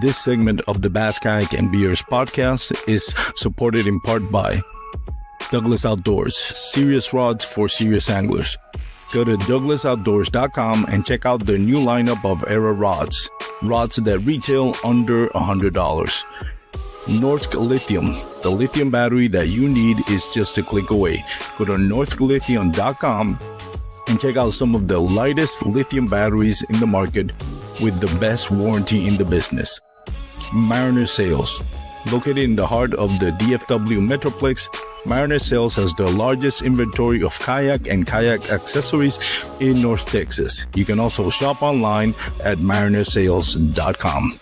This segment of the Bass Kayak and Beers podcast is supported in part by Douglas Outdoors, serious rods for serious anglers. Go to douglasoutdoors.com and check out their new lineup of Era rods that retail under $100. Norsk Lithium, the lithium battery that you need is just a click away. Go to norsklithium.com and check out some of the lightest lithium batteries in the market with the best warranty in the business. Mariner Sales. Located in the heart of the DFW Metroplex, Mariner Sales has the largest inventory of kayak and kayak accessories in North Texas. You can also shop online at marinersales.com.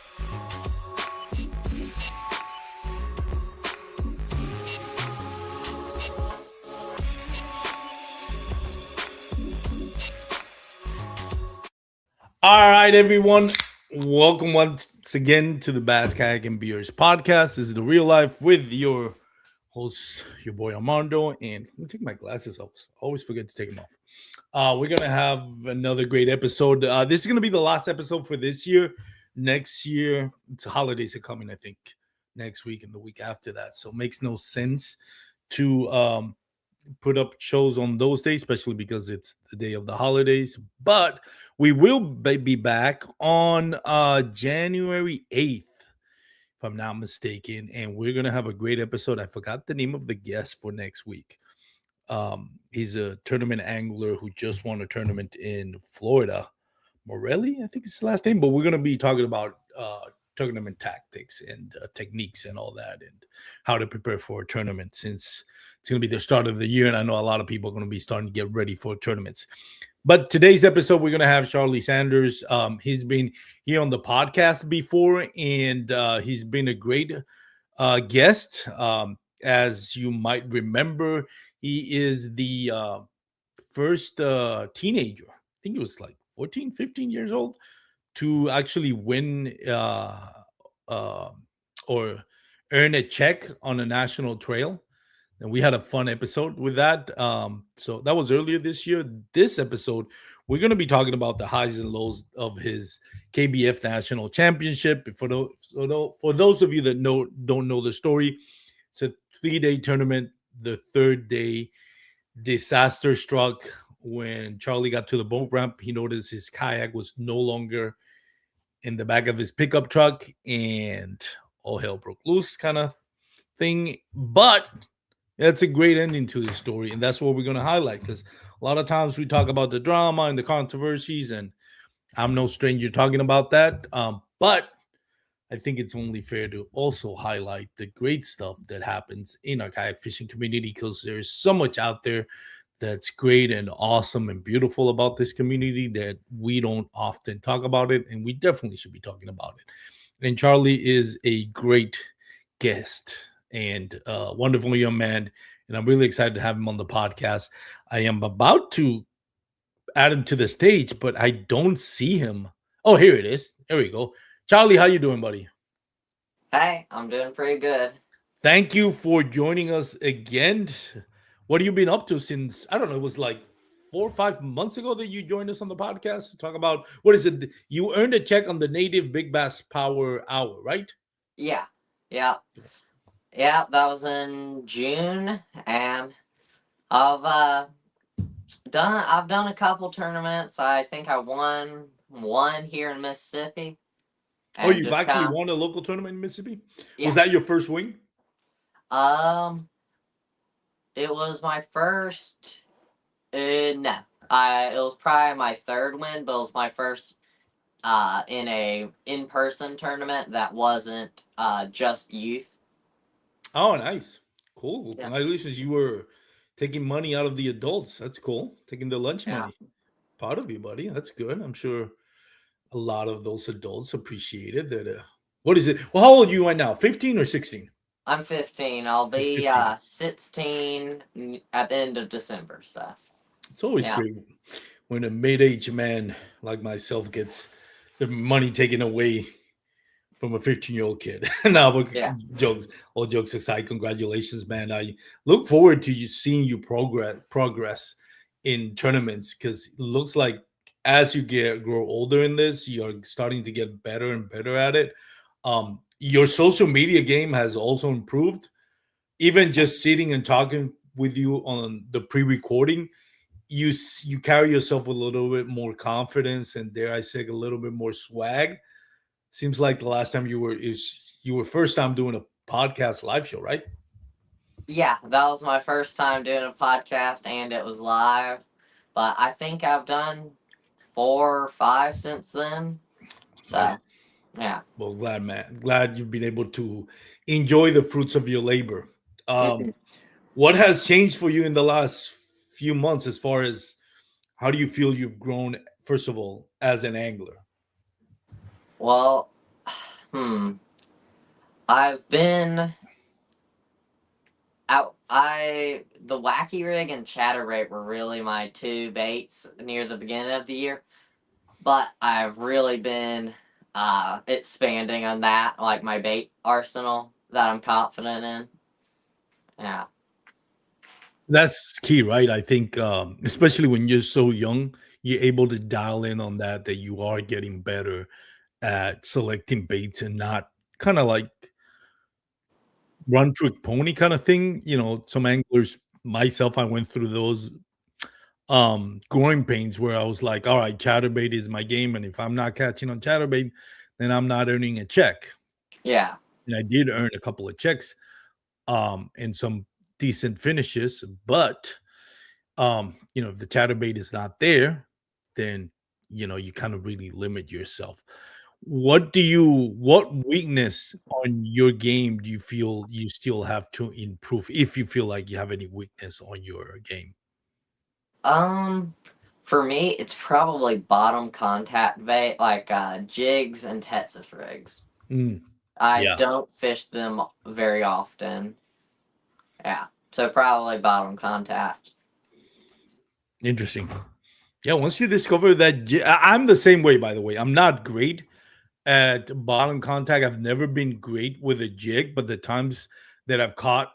All right, everyone. Welcome once again to the Bass Kayak and Beers podcast. This is the real life with your host, your boy Armando. And let me take my glasses off. I always forget to take them off. We're going to have another great episode. This is going to be the last episode for this year. Next year, holidays are coming, I think, next week and the week after that. So it makes no sense to put up shows on those days, especially because it's the day of the holidays. But we will be back on January 8th, if I'm not mistaken, and we're going to have a great episode. I forgot the name of the guest for next week. He's a tournament angler who just won a tournament in Florida. Morelli, I think it's his last name, but we're going to be talking about tournament tactics and techniques and all that and how to prepare for a tournament since it's going to be the start of the year, and I know a lot of people are going to be starting to get ready for tournaments. But today's episode, we're going to have Charlie Sanders. He's been here on the podcast before, and he's been a great guest. As you might remember, he is the first teenager, I think he was like 14, 15 years old, to actually win or earn a check on a national trail. And we had a fun episode with that. So that was earlier this year. This episode, we're going to be talking about the highs and lows of his KBF National Championship. For those of you that don't know the story, it's a 3-day tournament. The third day, disaster struck when Charlie got to the boat ramp. He noticed his kayak was no longer in the back of his pickup truck, and all hell broke loose kind of thing. But that's a great ending to this story, and that's what we're going to highlight, because a lot of times we talk about the drama and the controversies, and I'm no stranger talking about that. But I think it's only fair to also highlight the great stuff that happens in our kayak fishing community, because there's so much out there that's great and awesome and beautiful about this community that we don't often talk about it, and we definitely should be talking about it. And Charlie is a great guest and wonderful young man, and I'm really excited to have him on the podcast. I am about to add him to the stage, but I don't see him. Oh, here it is. There we go. Charlie, how you doing, buddy? Hey, I'm doing pretty good. Thank you for joining us again. What have you been up to since, I don't know, it was like 4 or 5 months ago that you joined us on the podcast to talk about, what is it? You earned a check on the Native Big Bass Power Hour, right? Yeah, that was in June, and I've done a couple tournaments. I think I won one here in Mississippi. Oh, you've actually won a local tournament in Mississippi? Yeah. Was that your first win? It was my first. No, it was probably my third win, but it was my first in a in-person tournament that wasn't just youth. Oh, nice, cool. Yeah. Congratulations! You were taking money out of the adults. That's cool. Taking the lunch money. Proud of you, buddy. That's good. I'm sure a lot of those adults appreciated that. What is it? Well, how old are you right now? 15 or 16? I'm 15. I'll be 16 at the end of December. So it's always great when a mid-age man like myself gets the money taken away from a 15-year-old kid. No, but all jokes aside, congratulations, man. I look forward to seeing you progress in tournaments, because it looks like as you grow older in this, you're starting to get better and better at it. Your social media game has also improved. Even just sitting and talking with you on the pre-recording, you carry yourself with a little bit more confidence and, dare I say, a little bit more swag. Seems like the last time you were first time doing a podcast live show, right? Yeah, that was my first time doing a podcast, and it was live. But I think I've done 4 or 5 since then. Nice. So, yeah. Well, glad, man. Glad you've been able to enjoy the fruits of your labor. Mhm. What has changed for you in the last few months as far as how do you feel you've grown, first of all, as an angler? Well, hmm. I've been out. The wacky rig and chatterbait were really my two baits near the beginning of the year, but I've really been expanding on that, like my bait arsenal that I'm confident in. Yeah. That's key, right? I think, especially when you're so young, you're able to dial in on that you are getting better at selecting baits and not kind of like run trick pony kind of thing. Some anglers, myself, I went through those growing pains where I was like, all right, chatterbait is my game, and if I'm not catching on chatterbait, then I'm not earning a check. Yeah. And I did earn a couple of checks, and some decent finishes, but if the chatterbait is not there, then you kind of really limit yourself. What weakness on your game do you feel you still have to improve, if you feel like you have any weakness on your game? Um, for me, it's probably bottom contact bait, like jigs and Texas rigs. Mm, I yeah, don't fish them very often. Yeah, so probably bottom contact. interesting. Yeah, once you discover that, I'm the same way, by the way. I'm not great at bottom contact. I've never been great with a jig, but the times that I've caught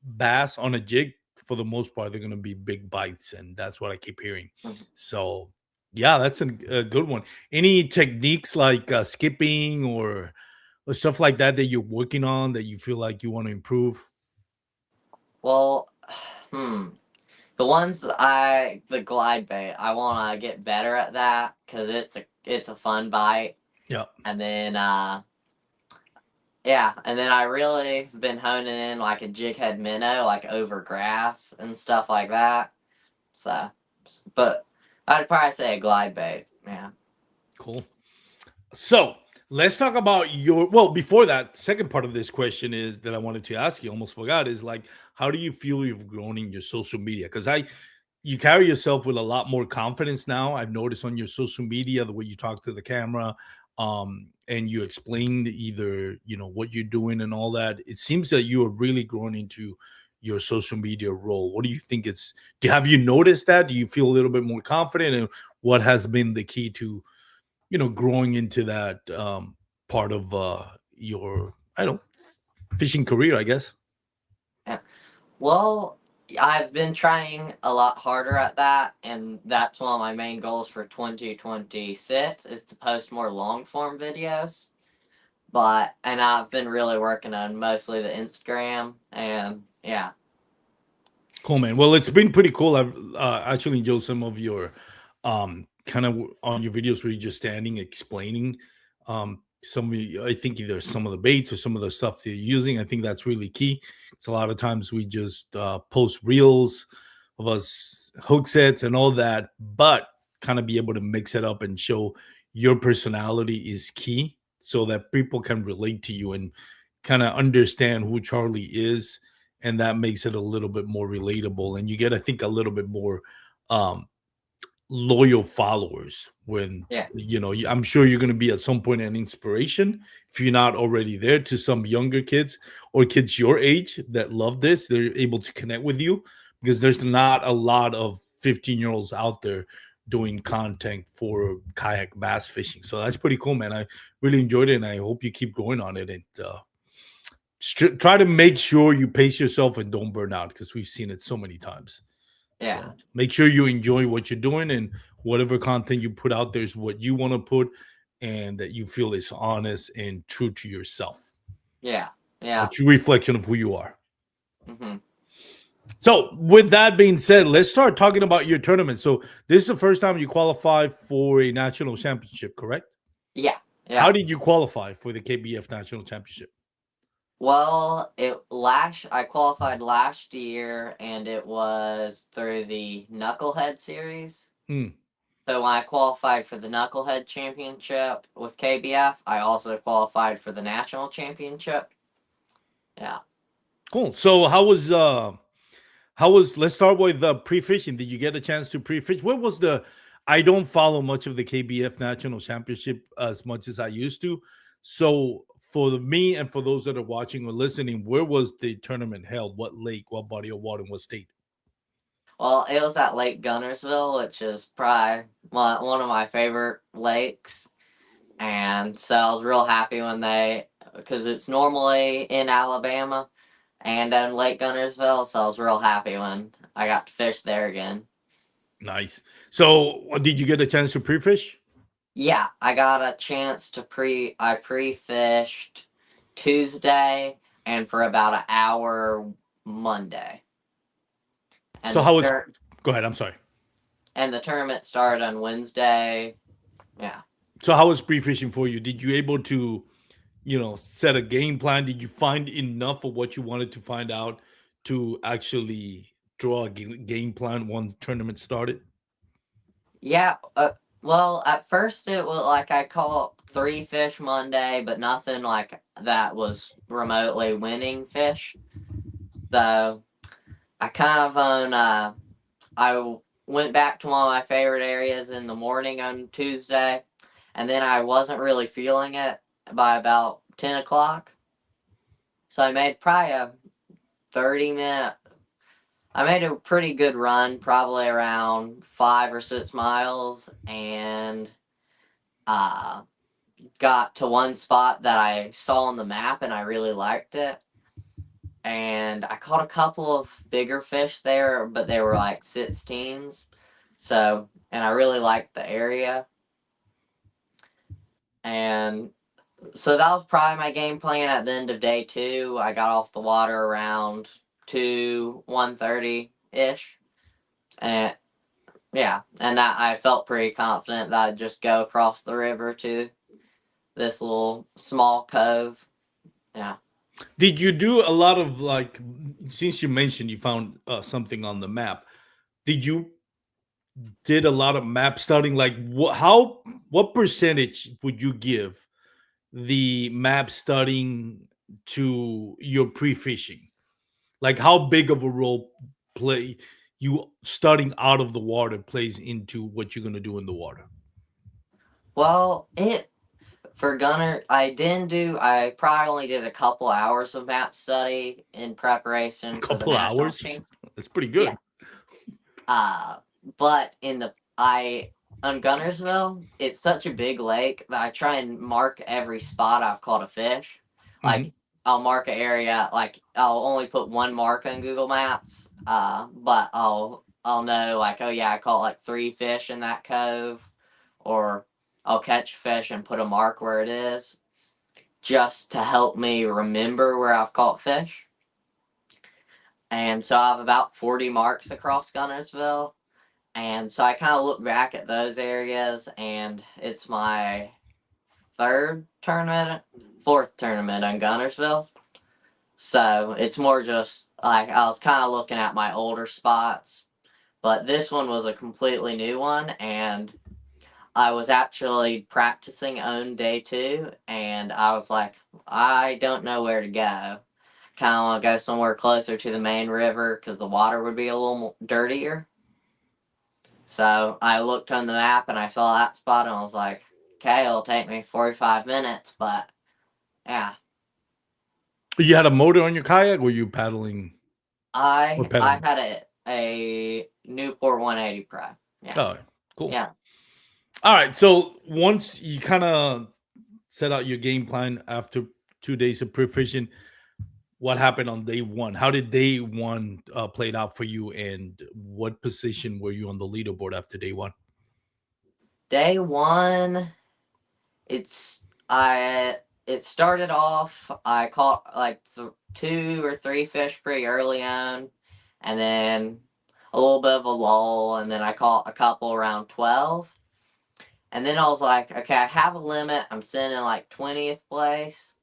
bass on a jig, for the most part, they're going to be big bites, and that's what I keep hearing. Mhm. So, yeah, that's a good one. Any techniques like skipping or stuff like that you're working on that you feel like you want to improve? Well, hmm. The glide bait, I want to get better at that because it's a fun bite. Yeah, And then, yeah, and then I really have been honing in like a jig head minnow, like over grass and stuff like that. So, but I'd probably say a glide bait. Yeah. cool. So let's talk about before that, second part of this question is that I wanted to ask you, almost forgot, is like, how do you feel you've grown in your social media? Because you carry yourself with a lot more confidence now. I've noticed on your social media, the way you talk to the camera, and you explain either, what you're doing and all that. It seems that you are really growing into your social media role. What do you think have you noticed that? Do you feel a little bit more confident? And what has been the key to growing into that part of your, I don't fishing career, I guess. Yeah. Well, I've been trying a lot harder at that, and that's one of my main goals for 2026 is to post more long form videos. And I've been really working on mostly the Instagram, and yeah. Cool, man. Well, it's been pretty cool. I've actually enjoyed some of your kind of on your videos where you're just standing explaining I think either some of the baits or some of the stuff they're using. I think that's really key. It's a lot of times we just post reels of us hook sets and all that, but kind of be able to mix it up and show your personality is key so that people can relate to you and kind of understand who Charlie is, and that makes it a little bit more relatable, and you get, I think, a little bit more um loyal followers when Yeah. I'm sure you're going to be at some point an inspiration, if you're not already there, to some younger kids or kids your age that love this. They're able to connect with you because there's not a lot of 15-year-olds out there doing content for kayak bass fishing. So that's pretty cool, man. I really enjoyed it, and I hope you keep going on it, and try to make sure you pace yourself and don't burn out, because we've seen it so many times. Yeah. So make sure you enjoy what you're doing, and whatever content you put out there is what you want to put, and that you feel is honest and true to yourself. Yeah. A Yeah. true reflection of who you are. Hmm. So, with that being said, let's start talking about your tournament. So, this is the first time you qualify for a national championship, correct? Yeah. How Yeah. did you qualify for the KBF National Championship? Well, I qualified last year, and it was through the Knucklehead series. Mm. So when I qualified for the Knucklehead Championship with KBF, I also qualified for the national championship. Yeah. Cool. So, let's start with pre-fishing. Did you get a chance to pre-fish? What was the I don't follow much of the KBF National Championship as much as I used to. So for me and for those that are watching or listening, where was the tournament held? What lake, what body of water, and what state? Well, it was at Lake Gunnersville, which is probably one of my favorite lakes. And so I was real happy because it's normally in Alabama and in Lake Gunnersville. So I was real happy when I got to fish there again. Nice. So did you get a chance to pre-fish? Yeah, I got a chance to I pre-fished Tuesday and for about an hour Monday. And So go ahead, I'm sorry. And the tournament started on Wednesday. Yeah. So how was pre-fishing for you? Did you able to, set a game plan? Did you find enough of what you wanted to find out to actually draw a game plan once tournament started? Yeah. Well, at first it was like I caught 3 fish Monday, but nothing like that was remotely winning fish. So I kind of I went back to one of my favorite areas in the morning on Tuesday, and then I wasn't really feeling it by about 10 o'clock. So I made probably a 30-minute. I made a pretty good run, probably around 5 or 6 miles, and got to one spot that I saw on the map, and I really liked it. And I caught a couple of bigger fish there, but they were like 16s. So, and I really liked the area. And so that was probably my game plan at the end of day 2. I got off the water around 1:30-ish. And yeah, and that I felt pretty confident that I'd just go across the river to this little small cove. Yeah. Did you do a lot of since you mentioned you found something on the map? Did you did a lot of map studying? Like what percentage would you give the map studying to your pre-fishing? Like how big of a role play you starting out of the water plays into what you're gonna do in the water? Well, for Gunner, I probably only did a couple hours of map study in preparation A for the couple national hours. team. That's pretty good. But on Gunnersville, it's such a big lake that I try and mark every spot I've caught a fish. Like I'll mark an area, like I'll only put one mark on Google Maps, but I'll know like, oh yeah, I caught like 3 fish in that cove, or I'll catch a fish and put a mark where it is, just to help me remember where I've caught fish. And so I have about 40 marks across Gunnersville. And so I kind of look back at those areas, and it's my 4th tournament on Gunnersville. So it's more just like I was kind of looking at my older spots. But this one was a completely new one, and I was actually practicing on day 2, and I was like, I don't know where to go. Kind of want to go somewhere closer to the main river because the water would be a little more dirtier. So I looked on the map and I saw that spot and I was like, okay, it'll take me 45 minutes, but yeah. You had a motor on your kayak? Were you paddling? I had a Newport 180 Pro. Yeah. Oh, cool. Yeah. All right. So once you kind of set out your game plan after 2 days of pre-fishing, what happened on day 1? How did day 1 played out for you, and what position were you on the leaderboard after day 1? Day 1, It started off. I caught like 2 or 3 fish pretty early on, and then a little bit of a lull, and then I caught a couple around 12. And then I was like, okay, I have a limit. I'm sitting in like 20th place.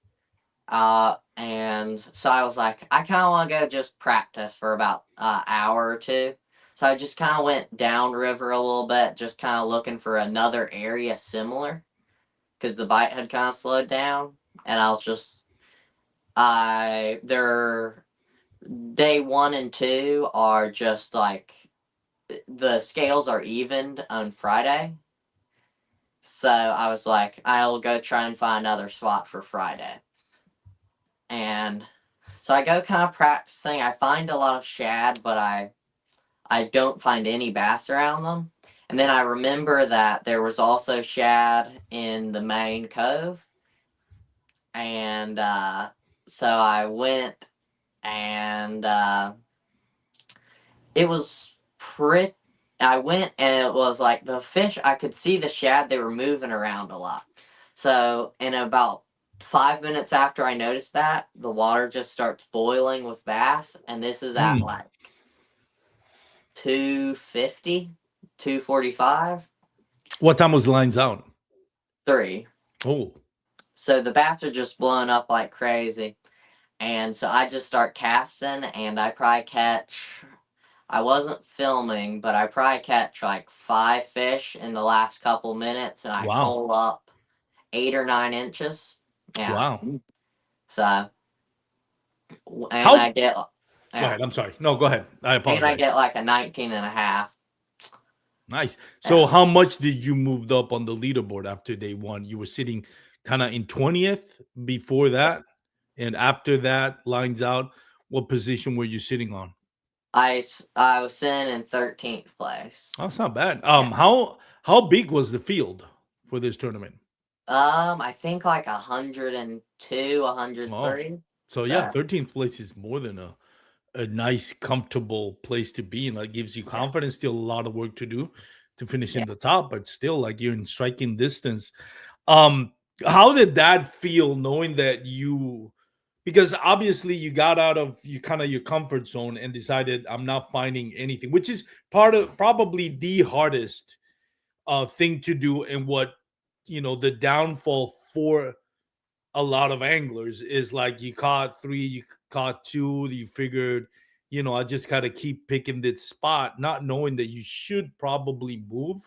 And so I was like, I kind of want to go just practice for about an hour or two. So I just kind of went downriver a little bit, just kind of looking for another area similar, because the bite had kind of slowed down. And I was just, their day 1 and 2 are just like, the scales are evened on Friday. So I was like, I'll go try and find another spot for Friday. And so I go kind of practicing. I find a lot of shad, but I don't find any bass around them. And then I remember that there was also shad in the main cove. And so I went, and it was pretty. I went, and it was like the fish, I could see the shad, they were moving around a lot. So, in about 5 minutes after I noticed that, the water just starts boiling with bass, and this is at like 250, 245, What time was lines out? 3. Oh, So the bass are just blowing up like crazy. And so I just start casting, and I probably catch, I wasn't filming, but I probably catch like 5 fish in the last couple minutes, and I wow. pull up 8 or 9 inches. Yeah. Wow. So, and How? I get, Go ahead. I'm sorry. No, go ahead. I and I apologize. get like a 19 and a half. Nice. So, how much did you moved up on the leaderboard after day 1? You were sitting kind of in 20th before that, and after that lines out. What position were you sitting on? I was sitting in 13th place. Oh, that's not bad. Yeah. How big was the field for this tournament? I think like 102, Oh, 103. so yeah, 13th place is more than a nice, comfortable place to be in. Like gives you Yeah. confidence. Still a lot of work to do to finish in Yeah. the top, but still like you're in striking distance. How did that feel knowing that you, because obviously you got out of you kind of your comfort zone and decided I'm not finding anything, which is part of probably the hardest thing to do, and what the downfall for a lot of anglers is like you caught 3, you caught 2, you figured, I just gotta keep picking this spot, not knowing that you should probably move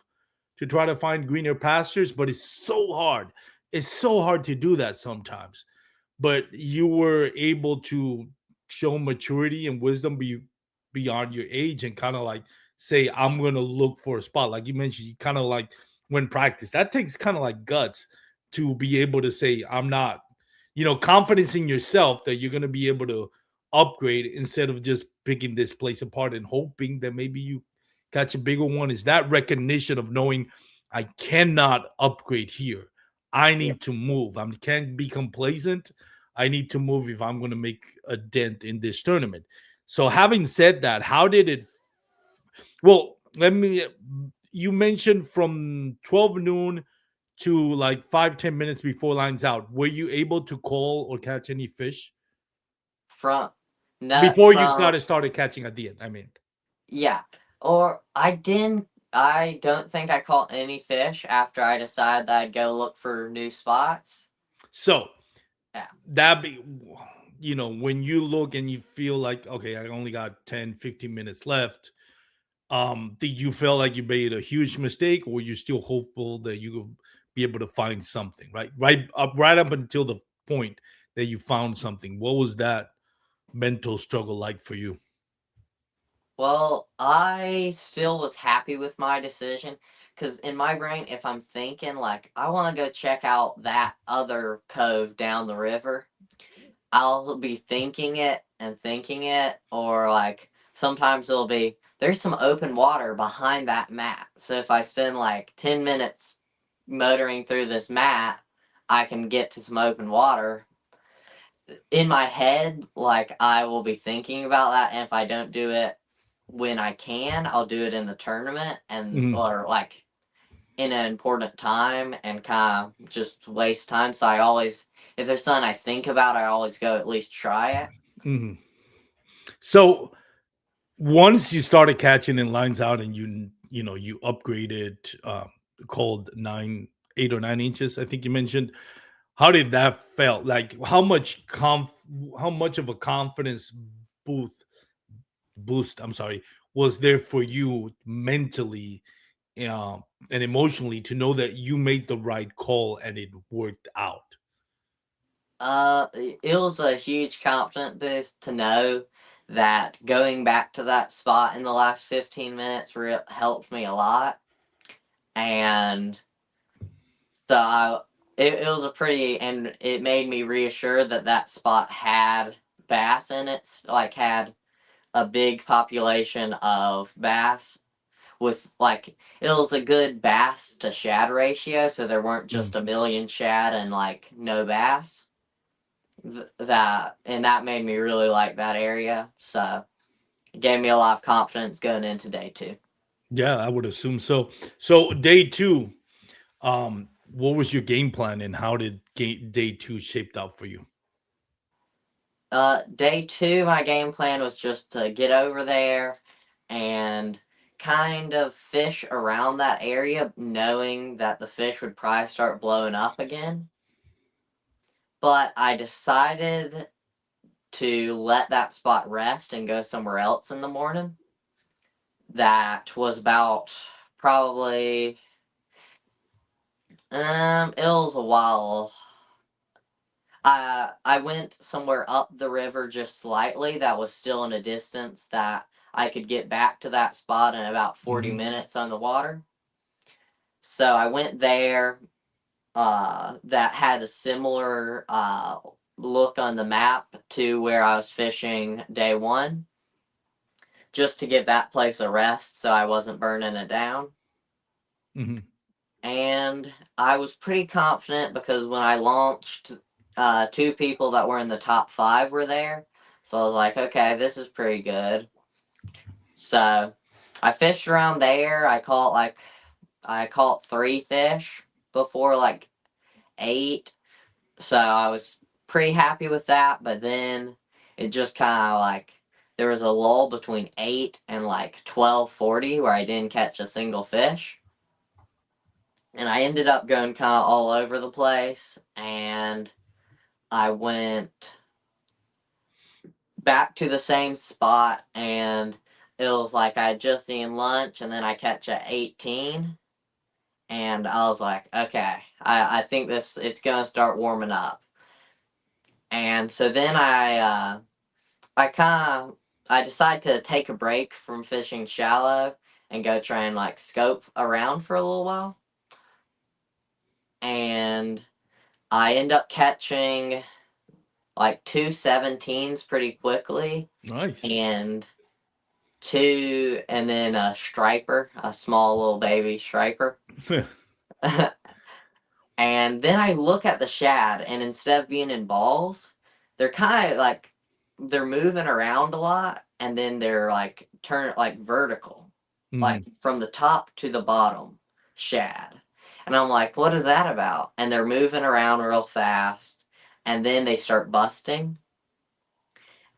to try to find greener pastures, but it's so hard. It's so hard to do that sometimes. But you were able to show maturity and wisdom beyond your age and kind of like say, I'm gonna look for a spot. Like you mentioned, you kind of like when practice. That takes kind of like guts to be able to say, I'm not, confidence in yourself that you're gonna be able to upgrade instead of just picking this place apart and hoping that maybe you catch a bigger one. Is that recognition of knowing I cannot upgrade here. I need to move. I can't be complacent. I need to move if I'm going to make a dent in this tournament. So, having said that, how did it? Well, you mentioned from 12 noon to like 5-10 minutes before lines out. Were you able to call or catch any fish From before you got started catching at the end? I mean, yeah. Or I don't think I caught any fish after I decided that I'd go look for new spots. so Yeah. that be, when you look and you feel like, okay, I only got 10-15 minutes left, did you feel like you made a huge mistake, or were you still hopeful that you could be able to find something, right up until the point that you found something? What was that mental struggle like for you? Well, I still was happy with my decision, because in my brain, if I'm thinking like I want to go check out that other cove down the river, I'll be thinking it, or like sometimes it'll be there's some open water behind that mat. So if I spend like 10 minutes motoring through this mat, I can get to some open water. In my head, like I will be thinking about that, and if I don't do it when I can, I'll do it in the tournament, and Mhm. or like in an important time and kind of just waste time. So I always, if there's something I think about, I always go at least try it. Mhm. So once you started catching in lines out and you upgraded called 8 or 9 inches, I think you mentioned, how did that felt? Like how much of a confidence boost I'm sorry, was there for you mentally uh, and emotionally to know that you made the right call and it worked out? It was a huge confidence boost to know that going back to that spot in the last 15 minutes helped me a lot. And so it was a pretty, and it made me reassured that that spot had bass in it, like had a big population of bass with like, it was a good bass to shad ratio, so there weren't just Mm. a million shad and like no bass. That and that made me really like that area, so it gave me a lot of confidence going into day two. Yeah, I would assume so. So day two, what was your game plan and how did day two shaped out for you? Day two, my game plan was just to get over there and kind of fish around that area, knowing that the fish would probably start blowing up again. But I decided to let that spot rest and go somewhere else in the morning. That was about probably it was a while. I went somewhere up the river just slightly that was still in a distance that I could get back to that spot in about 40 Mhm. minutes on the water. So I went there, that had a similar look on the map to where I was fishing day one, just to give that place a rest so I wasn't burning it down. Mhm. And I was pretty confident because when I launched, two people that were in the top five were there. So I was like, okay, this is pretty good. So I fished around there. I caught three fish before like eight. So I was pretty happy with that. But then it just kind of like there was a lull between 8 and like 12:40 where I didn't catch a single fish. And I ended up going kind of all over the place. And I went back to the same spot, and it was like I had just eaten lunch, and then I catch at 18. And I was like, okay, I think it's gonna start warming up. And so then I kind of I decided to take a break from fishing shallow and go try and like scope around for a little while. And I end up catching like two 17s pretty quickly, Nice. and and then a striper, a small little baby striper. And then I look at the shad, and instead of being in balls, they're kind of like they're moving around a lot, and then they're like turn like vertical, like Mhm. from the top to the bottom shad. And I'm like, what is that about? And they're moving around real fast, and then they start busting.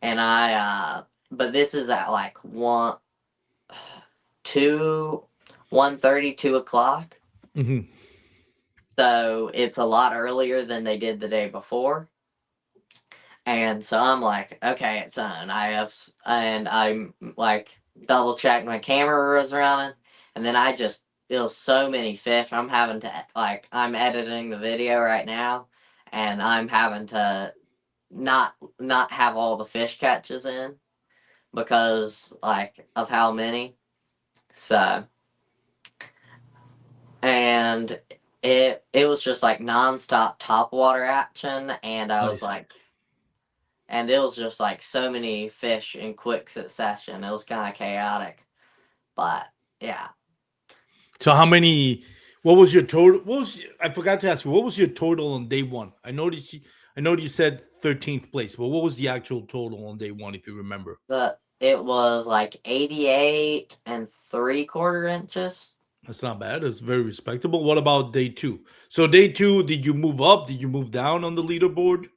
And but this is at like 2, 1:30, 2 o'clock. Mhm. So it's a lot earlier than they did the day before. And so I'm like, okay, it's on. And I'm like double checked my camera was running, and then it was so many fish. I'm having to I'm editing the video right now, and I'm having to not have all the fish catches in because like of how many. So and it was just like nonstop top water action, and I was Nice. like, and it was just like so many fish in quick succession. It was kind of chaotic, but yeah. So how many? What was your total? I forgot to ask you. What was your total on day one? I know you said 13th place, but what was the actual total on day one, if you remember? It was like 88 and 3/4 inches. That's not bad. That's very respectable. What about day two? So day two, did you move up? Did you move down on the leaderboard?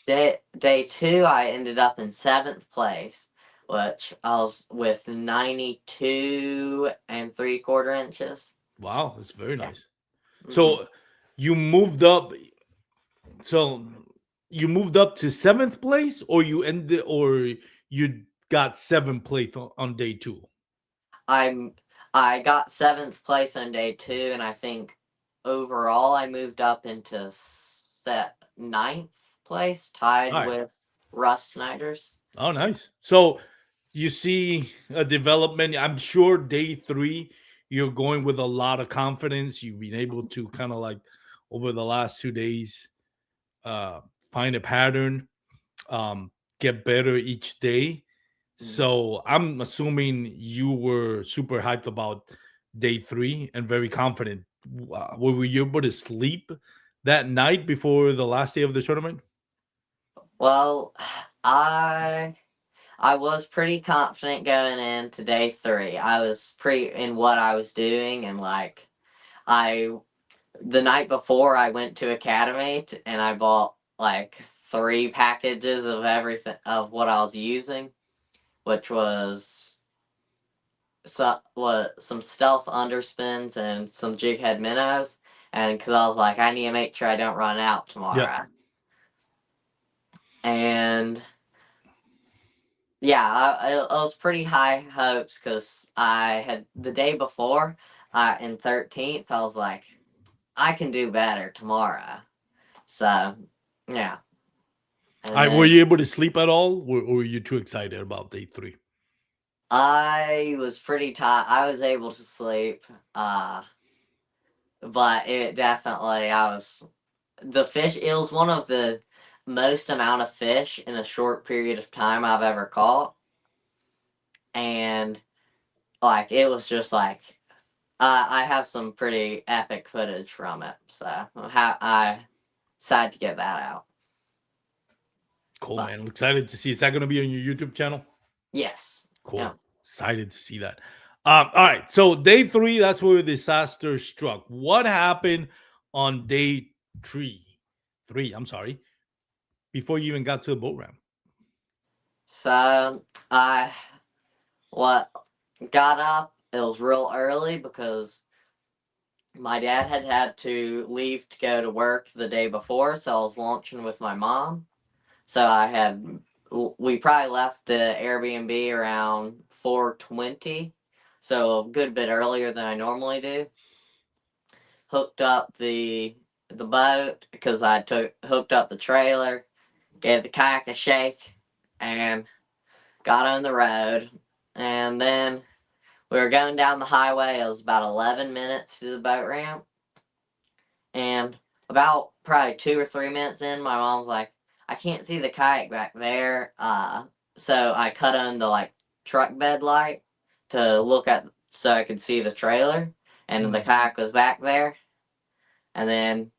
Day two, I ended up in 7th place, which I was with 92 3/4 inches. Wow, that's very Yeah. nice. hmm So you moved up. So you moved up to 7th place, or you ended, or you got 7th place on day two. I'm I got 7th place on day two, and I think overall I moved up into set 9th place, tied All right. with Russ Snyder's. Oh, nice. So you see a development. I'm sure day three, you're going with a lot of confidence. You've been able to kind of like over the last 2 days, uh, find a pattern, um, get better each day. Mhm. So I'm assuming you were super hyped about day three and very confident. Were you able to sleep that night before the last day of the tournament? Well, I was pretty confident going into day three. I was pretty in what I was doing, and like I the night before I went to Academy and I bought like 3 packages of everything of what I was using, which was some stealth underspins and some jig head minnows, and because I was like, I need to make sure I don't run out Yeah. tomorrow. And yeah, I was pretty high hopes because I had the day before, in 13th, I was like, I can do better tomorrow. So yeah, and Were then you able to sleep at all, or were you too excited about day three? I was pretty tired. I was able to sleep, but it definitely I was the fish. It was one of the most amount of fish in a short period of time I've ever caught, and like it was just like I have some pretty epic footage from it, so I decided to get that out. Cool, But man. I'm excited to see. Is that going to be on your YouTube channel? yes, yeah. Cool. Excited to see that. All right. So day three, that's where the disaster struck. What happened on day three? I'm sorry. Before you even got to the boat ramp. So I what got up. It was real early because my dad had to leave to go to work the day before, so I was launching with my mom. So we probably left the Airbnb around 4:20, so a good bit earlier than I normally do. Hooked up the boat because I took hooked up the trailer, gave the kayak a shake, and got on the road. And then we were going down the highway. It was about 11 minutes to the boat ramp. And about probably 2 or 3 minutes in, my mom's like, I can't see the kayak back there. So I cut on the like truck bed light to look at so I could see the trailer. And the kayak was back there. And then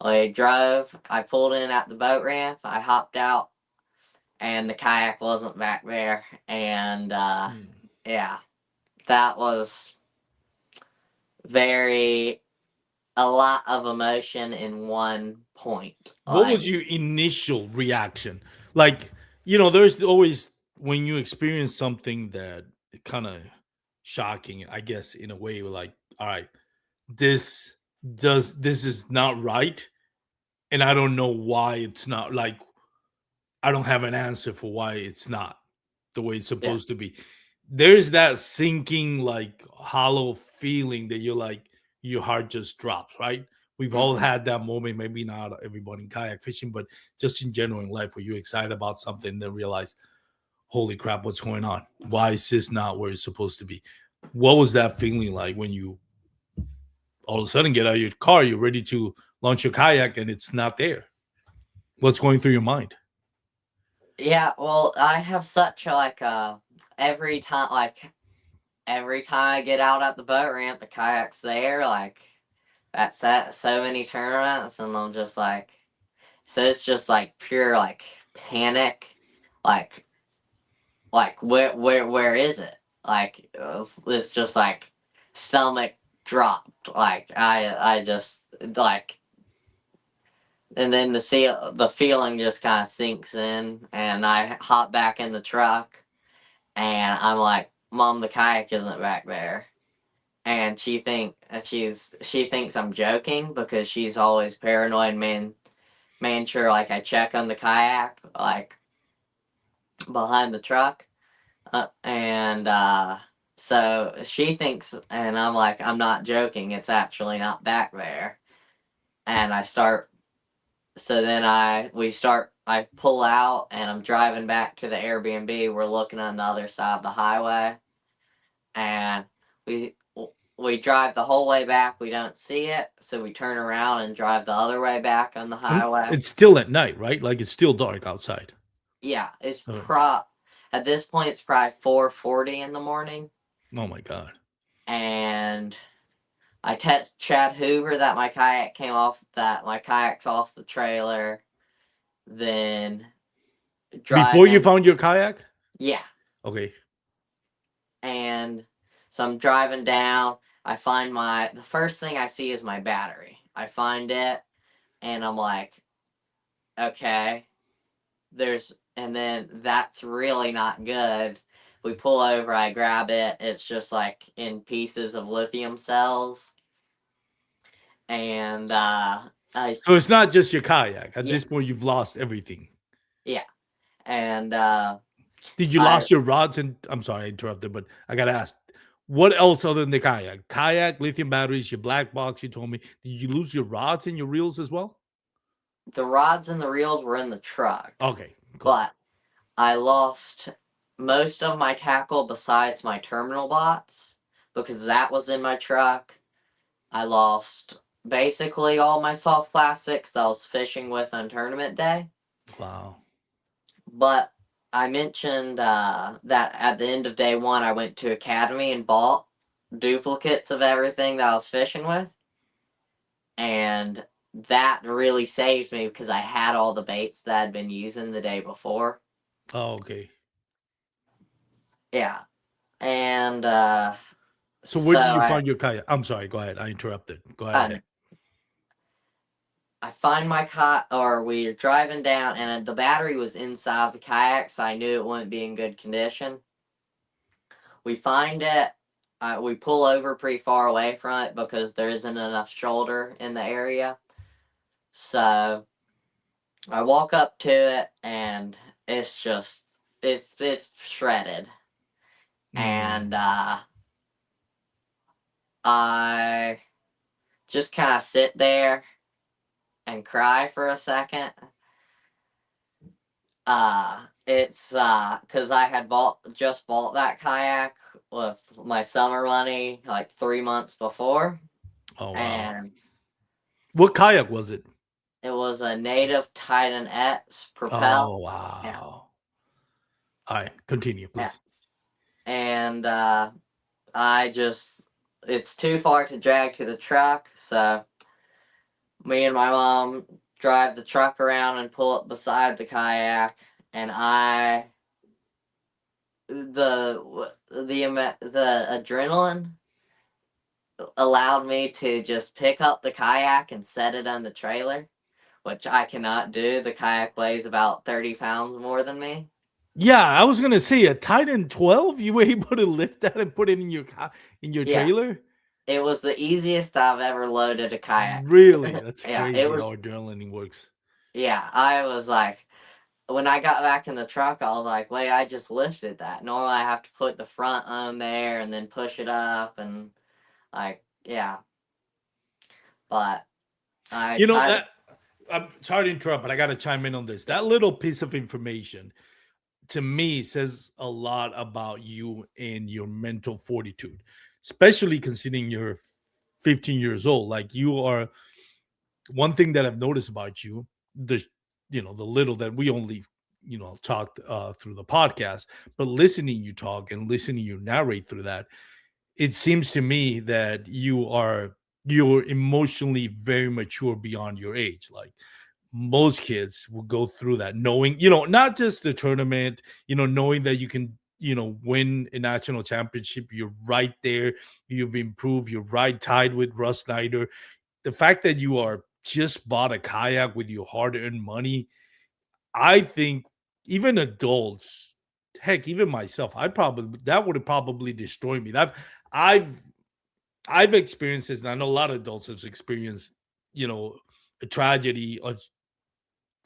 we drove. I pulled in at the boat ramp. I hopped out, and the kayak wasn't back there. And yeah, that was very a lot of emotion in one point. What was Like, your initial reaction? Like, there's always when you experience something that kind of shocking, I guess, in a way, we're like, all right, this is not right. And I don't know why it's not like I don't have an answer for why it's not the way it's yeah, supposed to be. There's that sinking, like hollow feeling that you're like your heart just drops, right? We've all hmm had that moment, maybe not everybody in kayak fishing, but just in general in life where you're excited about something and then realize, holy crap, what's going on? Why is this not where it's supposed to be? What was that feeling like when you all of a sudden get out of your car, you're ready to launch your kayak and it's not there? What's going through your mind? yeah. Well, I have such a every time every time I get out at the boat ramp, the kayak's there. Like that's at so many tournaments, and I'm just like, so it's just like pure like panic, like where is it? Like it's just like stomach. dropped. Like I just like, and then the feeling just kind of sinks in, and I hop back in the truck, and I'm like, Mom, the kayak isn't back there. And she thinks I'm joking because she's always paranoid, man sure like I check on the kayak like behind the truck, and so she thinks, and I'm like, I'm not joking, it's actually not back there. And I pull out, and I'm driving back to the Airbnb. We're looking on the other side of the highway, and we drive the whole way back. We don't see it, so we turn around and drive the other way back on the And highway. it's still at night, right? Like it's still dark outside. Yeah, it's Oh. at this point it's probably 4:40 in the morning, Oh my God. and I text Chad Hoover that my kayak's off the trailer. Then Before you driving, found your kayak? yeah, Okay. and so I'm driving down. I find the first thing I see is my battery. I find it, and I'm like, okay, and then that's really not good. We pull over, I grab it. It's just like in pieces of lithium cells, and So it's not just your kayak. At yeah, this point, you've lost everything. yeah, and Did you I lost your rods? And I'm sorry I interrupted, but I gotta ask, what else other than the kayak? Kayak, lithium batteries, your black box. You told me. Did you lose your rods and your reels as well? the rods and the reels were in the truck, Okay, cool. but I lost most of my tackle besides my terminal bots because that was in my truck. I lost basically all my soft plastics that I was fishing with on tournament day. Wow. But I mentioned that at the end of day one, I went to Academy and bought duplicates of everything that I was fishing with. And that really saved me because I had all the baits that I'd been using the day before. Oh, okay. Yeah. And So where did you I, find your kayak? I'm sorry. Go ahead. I interrupted. Go ahead. I find my or we're driving down, and the battery was inside the kayak, so I knew it wouldn't be in good condition. We find it. We pull over pretty far away from it because there isn't enough shoulder in the area. So I walk up to it, and it's just it's shredded, and I just kind of sit there and cry for a second. It's because I had just bought that kayak with my summer money like 3 months before. Oh, wow. And What kayak was it? it was a native Titan X Propel. Oh, wow. Yeah. All right. Continue, please. Yeah. And it's too far to drag to the truck, so me and my mom drive the truck around and pull it beside the kayak, and the adrenaline allowed me to just pick up the kayak and set it on the trailer, which I cannot do. The kayak weighs about 30 pounds more than me. Yeah, I was gonna say a Titan 12. You were able to lift that and put it in your Yeah. trailer. It was the easiest I've ever loaded a kayak. Really, that's Yeah, crazy it was. how adrenaline works. Yeah, I was like, when I got back in the truck, I was like, wait, I just lifted that. Normally I have to put the front on there and then push it up, and like, yeah. But I You know kind of, that. I'm sorry to interrupt, but I got to chime in on this. That little piece of information to me says a lot about you and your mental fortitude, especially considering you're 15 years old. Like you are. One thing that I've noticed about you, the the little that we only talked through the podcast, but listening you talk and listening you narrate through that, it seems to me that you're emotionally very mature beyond your age. Like most kids will go through that, knowing not just the tournament, knowing that you can win a national championship. You're right there. You've improved. You're right tied with Russ Snyder. The fact that you are just bought a kayak with your hard-earned money, I think even adults, heck, even myself, that would have probably destroyed me. I've I've experienced this, and I know a lot of adults have experienced, a tragedy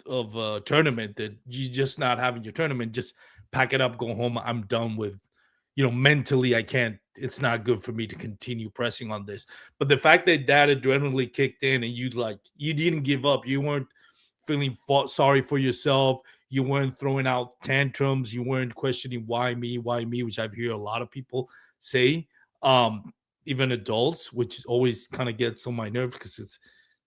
of a tournament that you just not having your tournament. Just pack it up, go home. I'm done with, mentally, I can't. It's not good for me to continue pressing on this. But the fact that adrenaline kicked in and you didn't give up. You weren't feeling sorry for yourself. You weren't throwing out tantrums. You weren't questioning why me, which I've heard a lot of people say. Even adults, which always kind of gets on my nerve because it's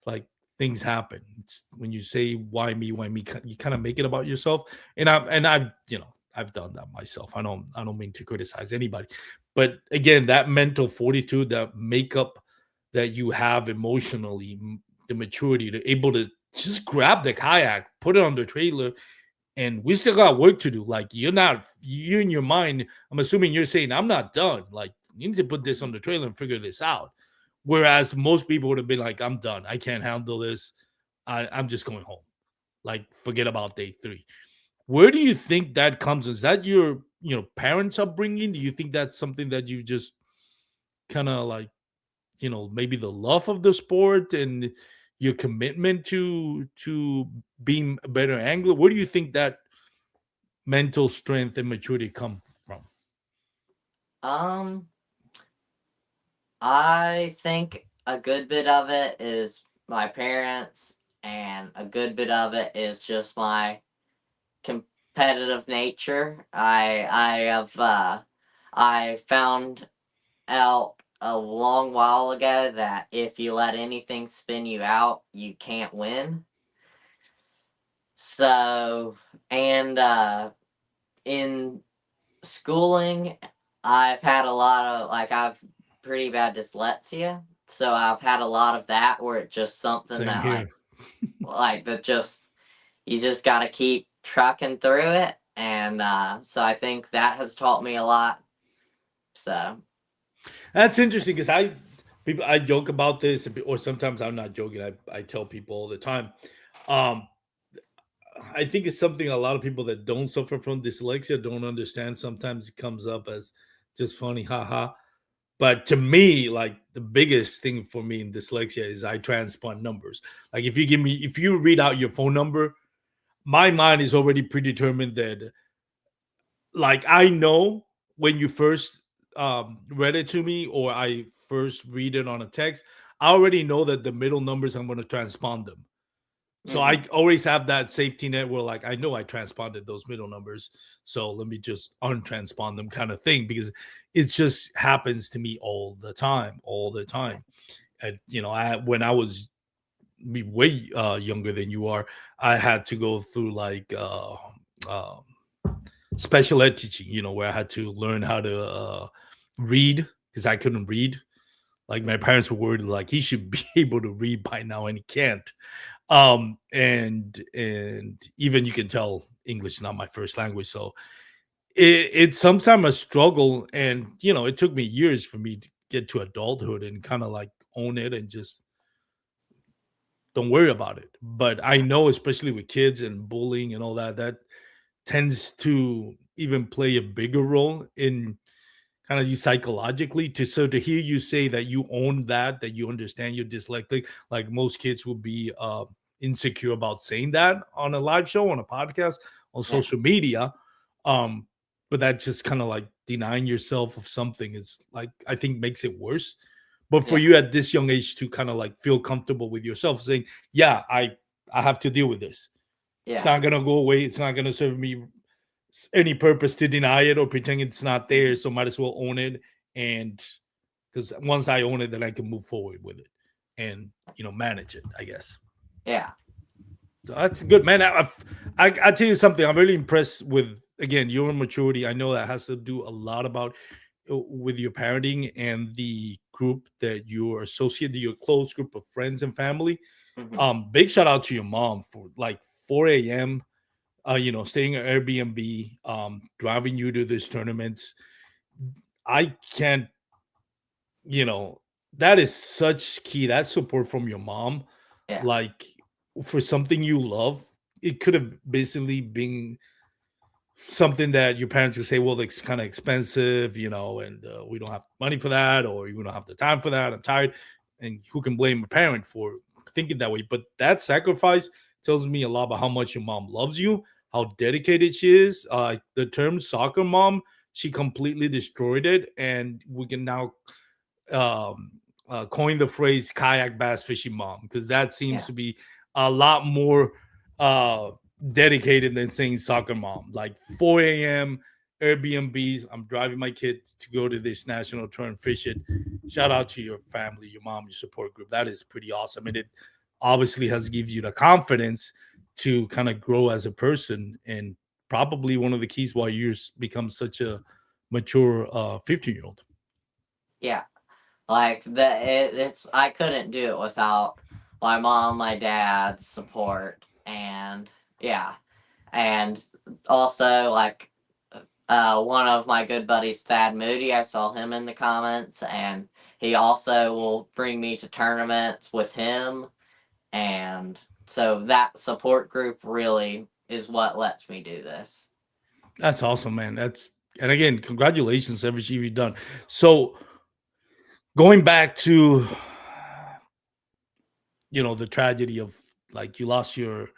like things happen. It's when you say why me, you kind of make it about yourself. And I've done that myself. I don't mean to criticize anybody, but again, that mental fortitude, that makeup that you have emotionally, the maturity to able to just grab the kayak, put it on the trailer, and we still got work to do. Like you in your mind, I'm assuming you're saying I'm not done. Like you need to put this on the trailer and figure this out. Whereas most people would have been like, I'm done. I can't handle this. I'm just going home. Like forget about day 3. Where do you think that comes? Is that your parents' upbringing? Do you think that's something that you just kind of like, maybe the love of the sport and your commitment to being a better angler? Where do you think that mental strength and maturity come from? Um, I think a good bit of it is my parents, and a good bit of it is just my competitive nature. I found out a long while ago that if you let anything spin you out, you can't win. So, and in schooling, I've had a lot of I've pretty bad dyslexia, so I've had a lot of that where it's just something Same that here. that just you just got to keep trucking through it, and so I think that has taught me a lot. So That's interesting because I joke about this, or sometimes I'm not joking. I tell people all the time. Um, I think it's something a lot of people that don't suffer from dyslexia don't understand. Sometimes it comes up as just funny, haha. But to me, like the biggest thing for me in dyslexia is I transpond numbers. Like if you read out your phone number, my mind is already predetermined that, like, I know when you first read it to me or I first read it on a text, I already know that the middle numbers I'm going to transpond them. So mhm, I always have that safety net where, like, I know I transponded those middle numbers, so let me just untranspond them, kind of thing, because it just happens to me all the yeah, time. And when I was way younger than you are, I had to go through like uh, special ed teaching, where I had to learn how to read because I couldn't read. Like my mhm, parents were worried, like he should be able to read by now, and he can't. And even you can tell English is not my first language, so it's sometimes a struggle. And it took me years for me to get to adulthood and kind of like own it and just don't worry about it. But I know, especially with kids and bullying and all that, that tends to even play a bigger role in kind of you psychologically. To hear you say that you own that you understand you're dyslexic, like most kids will be insecure about saying that on a live show, on a podcast, on yeah, social media. um but that just kind of like denying yourself of something is, like, I think makes it worse. But for yeah, you at this young age to kind of like feel comfortable with yourself saying, yeah, I have to deal with this. It's yeah, not gonna go away. It's not gonna serve me any purpose to deny it or pretend it's not there. mhm, So might as well own it. And because once I own it, then I can move forward with it and manage it, I guess. yeah, So that's good, man. I tell you something. I'm really impressed with, again, your maturity. I know that has to do a lot about with your parenting and the group that you're associated, your close group of friends and family. mhm, Big shout out to your mom for like 4 a.m. staying at Airbnb, driving you to these tournaments. I can't, you know, that is such key. That support from your mom, Yeah. like for something you love, it could have basically been something that your parents would say, well, it's kind of expensive, and we don't have money for that, or we don't have the time for that. I'm tired. And who can blame a parent for thinking that way? But that sacrifice tells me a lot about how much your mom loves you, how dedicated she is. The term soccer mom, she completely destroyed it. And we can now coin the phrase kayak bass fishing mom, because that seems Yeah. to be a lot more uh, dedicated than saying soccer mom. Like 4 a.m. Airbnbs. I'm driving my kids to go to this national tournament, fish it. Shout out to your family, your mom, your support group. That is pretty awesome. And it obviously has given you the confidence to kind of grow as a person, and probably one of the keys why you become such a mature 15-year-old. Yeah. Like it's I couldn't do it without my mom, my dad's support, and yeah, and also like one of my good buddies, Thad Moody. I saw him in the comments, and he also will bring me to tournaments with him, and so that support group really is what lets me do this. That's awesome, man. And again, congratulations, everything you've done. So going back to the tragedy of, like, you lost your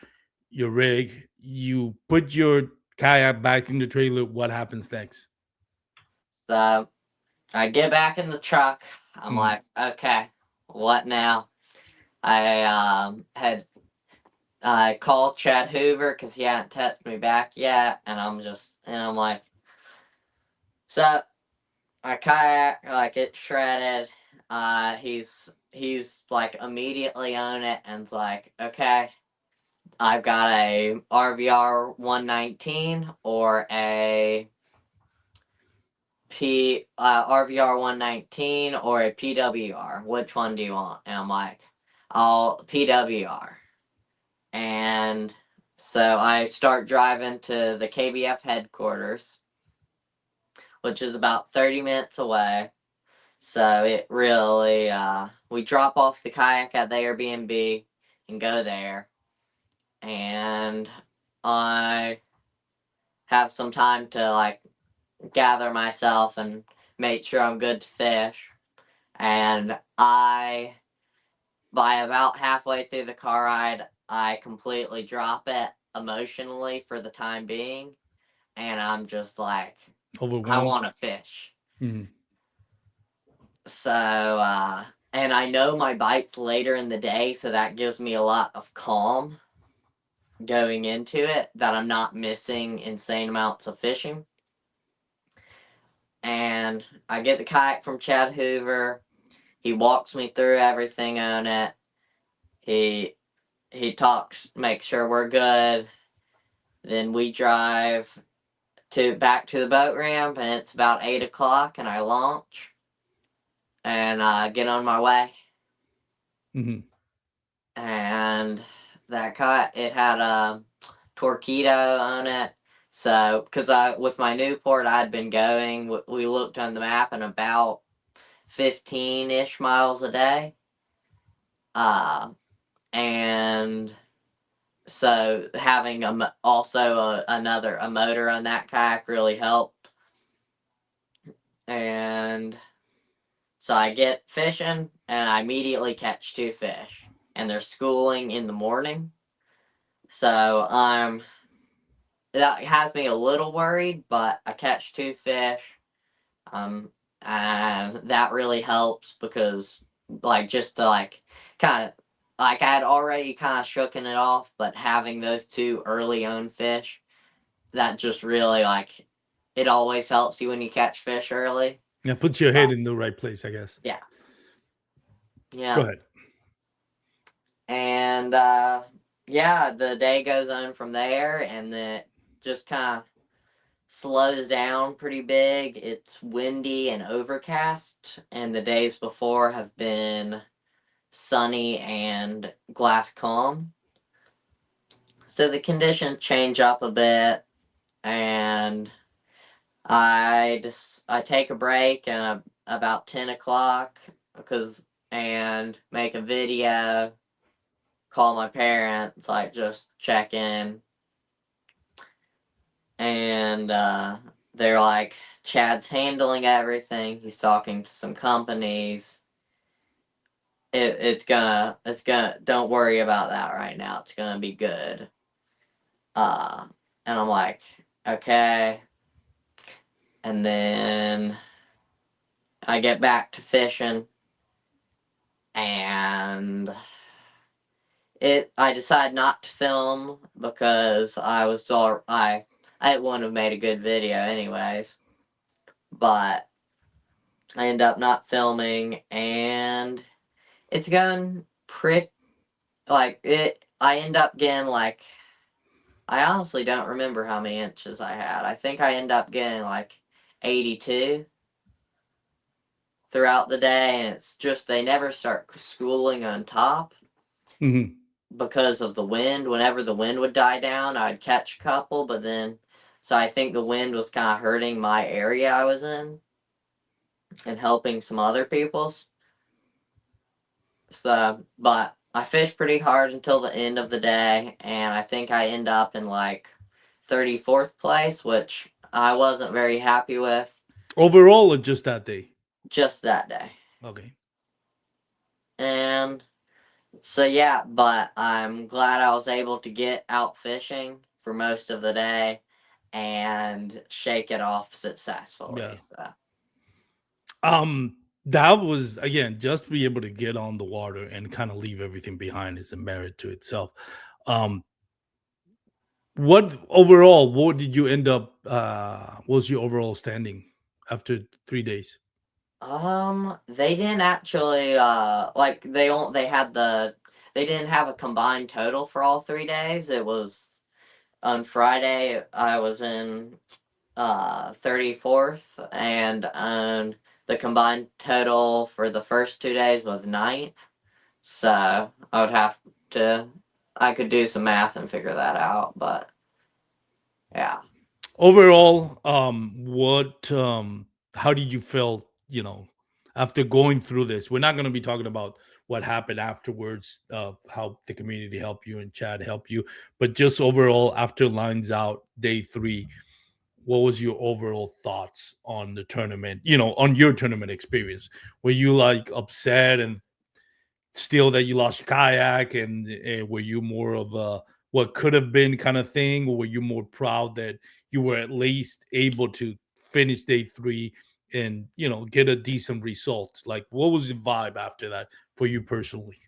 rig, you put your kayak back in the trailer. What happens next? So I get back in the truck. I'm like, okay, what now? I called Chad Hoover because he hadn't texted me back yet, and I'm like, so my kayak, like, it's shredded. He's like immediately on it and's like, okay, I've got a RVR 119 or a RVR 119 or a PWR. Which one do you want? And I'm like, I'll PWR. And so I start driving to the KBF headquarters, which is about 30 minutes away. So it really, we drop off the kayak at the Airbnb and go there. And I have some time to, like, gather myself and make sure I'm good to fish. And by about halfway through the car ride, I completely drop it emotionally for the time being. And I'm just like, I Overwhelmed. want to fish. Mhm. So, and I know my bite's later in the day, so that gives me a lot of calm going into it, that I'm not missing insane amounts of fishing. And I get the kayak from Chad Hoover. He walks me through everything on it. He talks, makes sure we're good. Then we drive back to the boat ramp, and it's about 8 o'clock, and I launch and get on my way. Mhm. And that kayak, it had a Torpedo on it. So, because with my Newport, I'd been going, we looked on the map, and about 15-ish miles a day. And so having also a motor on that kayak really helped. And so I get fishing, and I immediately catch 2 fish, and they're schooling in the morning. So that has me a little worried, but I catch 2 fish. And that really helps because, like, just to, like, kind of, like, I had already kind of shooken it off, but having those 2 early owned fish, that just really, like, it always helps you when you catch fish early. Yeah, puts your head in the right place, I guess. Yeah. Go Yeah. ahead. And yeah, the day goes on from there, and then it just kind of slows down pretty big. It's windy and overcast, and the days before have been sunny and glass calm. So the conditions change up a bit, and I take a break and about 10 o'clock and make a video, call my parents, like just check in, and they're like, Chad's handling everything. He's talking to some companies. It's gonna don't worry about that right now. It's gonna be good. And I'm like, okay. And then I get back to fishing, and I decided not to film because I wouldn't have made a good video anyways. But I end up not filming, and it's going pretty like it. I end up getting like, I honestly don't remember how many inches I had. I think I end up getting like 82 throughout the day, and it's just they never start schooling on top because of the wind. Whenever the wind would die down, I'd catch a couple, but then, so I think the wind was kind of hurting my area I was in and helping some other people's. So, but I fished pretty hard until the end of the day, and I think I end up in like 34th place, which I wasn't very happy with. Overall, or just that day? Just that day. Okay. And so yeah, but I'm glad I was able to get out fishing for most of the day and shake it off successfully. Yeah. So. That was, again, just be able to get on the water and kind of leave everything behind is a merit to itself. What did you end up, what was your overall standing after 3 days? They didn't actually like they didn't have a combined total for all 3 days. It was on Friday I was in 34th, and the combined total for the first 2 days was 9th. So I could do some math and figure that out, but yeah. Overall, how did you feel, after going through this? We're not going to be talking about what happened afterwards, of how the community helped you and Chad helped you, but just overall after lines out day 3, what was your overall thoughts on the tournament, on your tournament experience? Were you like upset and still that you lost your kayak, and were you more of a what could have been kind of thing, or were you more proud that you were at least able to finish day 3 and get a decent result? Like, what was the vibe after that for you personally?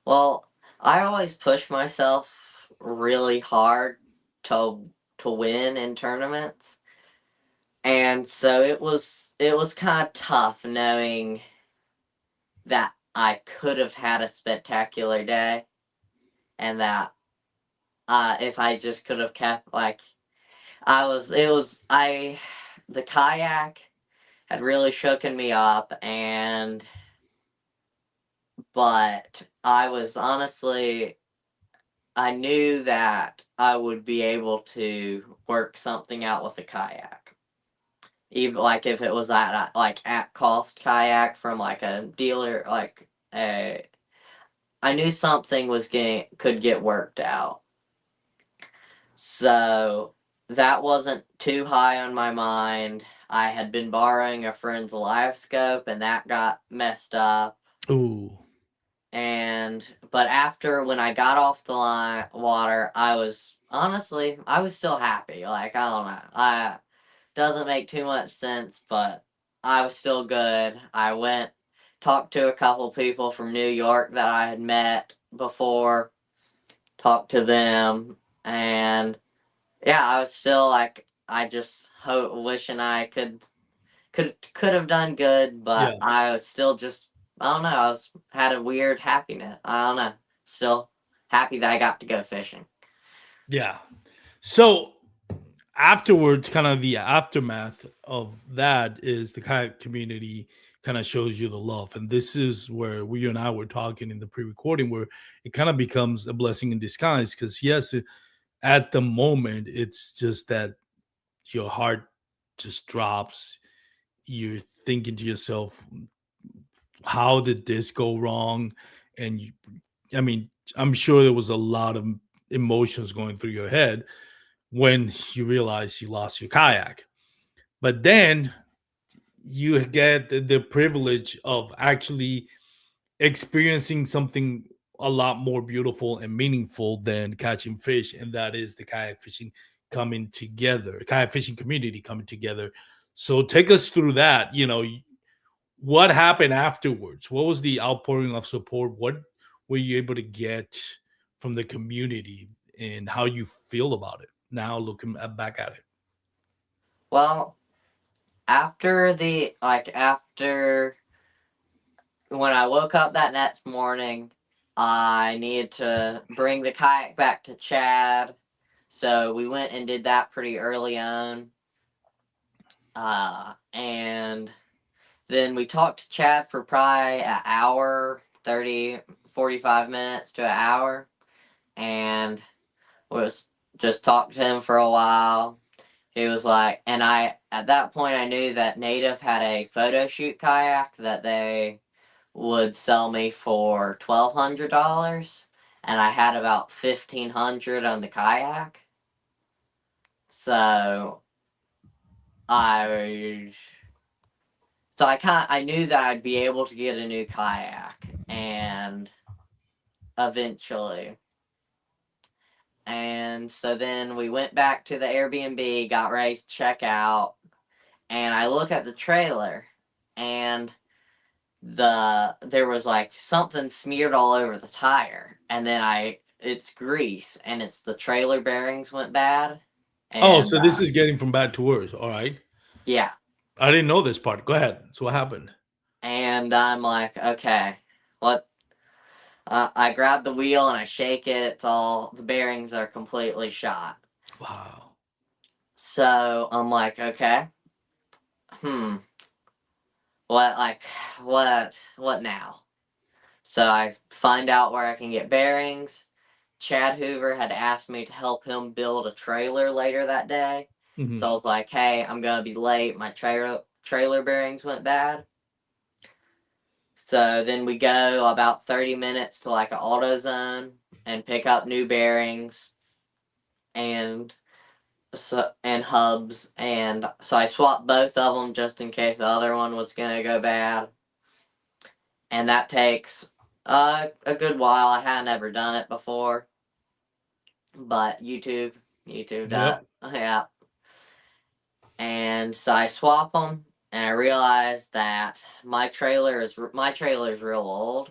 Well, I always push myself really hard to win in tournaments. And so it was kind of tough knowing that I could have had a spectacular day, and that if I just could have kept like the kayak had really shooken me up, but I was honestly, I knew that I would be able to work something out with the kayak. Even like if it was at cost kayak from like a dealer, I knew something could get worked out. So that wasn't too high on my mind. I had been borrowing a friend's live scope, and that got messed up. Ooh. But after, when I got off the water, I was still happy. Like, I don't know. Doesn't make too much sense, but I was still good. I went, talked to a couple people from New York that I had met before, talked to them, and yeah, I was still like, I just wishing I could have done good, but Yeah. I was still just, I don't know, had a weird happiness. I don't know. Still happy that I got to go fishing. Yeah. So afterwards, kind of the aftermath of that is the kayak community kind of shows you the love. And this is where you and I were talking in the pre-recording, where it kind of becomes a blessing in disguise. Because yes, at the moment, it's just that your heart just drops. You're thinking to yourself, how did this go wrong? And I mean, I'm sure there was a lot of emotions going through your head when you realize you lost your kayak. But then you get the privilege of actually experiencing something a lot more beautiful and meaningful than catching fish, and that is the kayak fishing coming together, kayak fishing community coming together. So take us through that. What happened afterwards? What was the outpouring of support? What were you able to get from the community, and how you feel about it now, looking back at it? Well, after when I woke up that next morning, I needed to bring the kayak back to Chad. So we went and did that pretty early on. And then we talked to Chad for probably an hour, 30, 45 minutes to an hour. And was just talked to him for a while. He was like, and at that point, I knew that Native had a photo shoot kayak that they would sell me for $1,200, and I had about $1,500 on the kayak. So I, I knew that I'd be able to get a new kayak, and eventually. And so then we went back to the Airbnb, got ready to check out, and I look at the trailer, and there was like something smeared all over the tire, and then it's grease, and it's the trailer bearings went bad. Oh, And so this is getting from bad to worse. All right. yeah. I didn't know this part. Go ahead. So what happened? And I'm like, okay, what? I grab the wheel and I shake it. The bearings are completely shot. Wow. So I'm like, okay, hmm, what, what now? So I find out where I can get bearings. Chad Hoover had asked me to help him build a trailer later that day. Mhm. So I was like, hey, I'm going to be late. My trailer bearings went bad. So then we go about 30 minutes to like an AutoZone and pick up new bearings and hubs. And so I swapped both of them just in case the other one was going to go bad. And that takes a good while. I hadn't ever done it before. But YouTube Yep. yeah. And so I swap them, and I realize that my trailer is real old.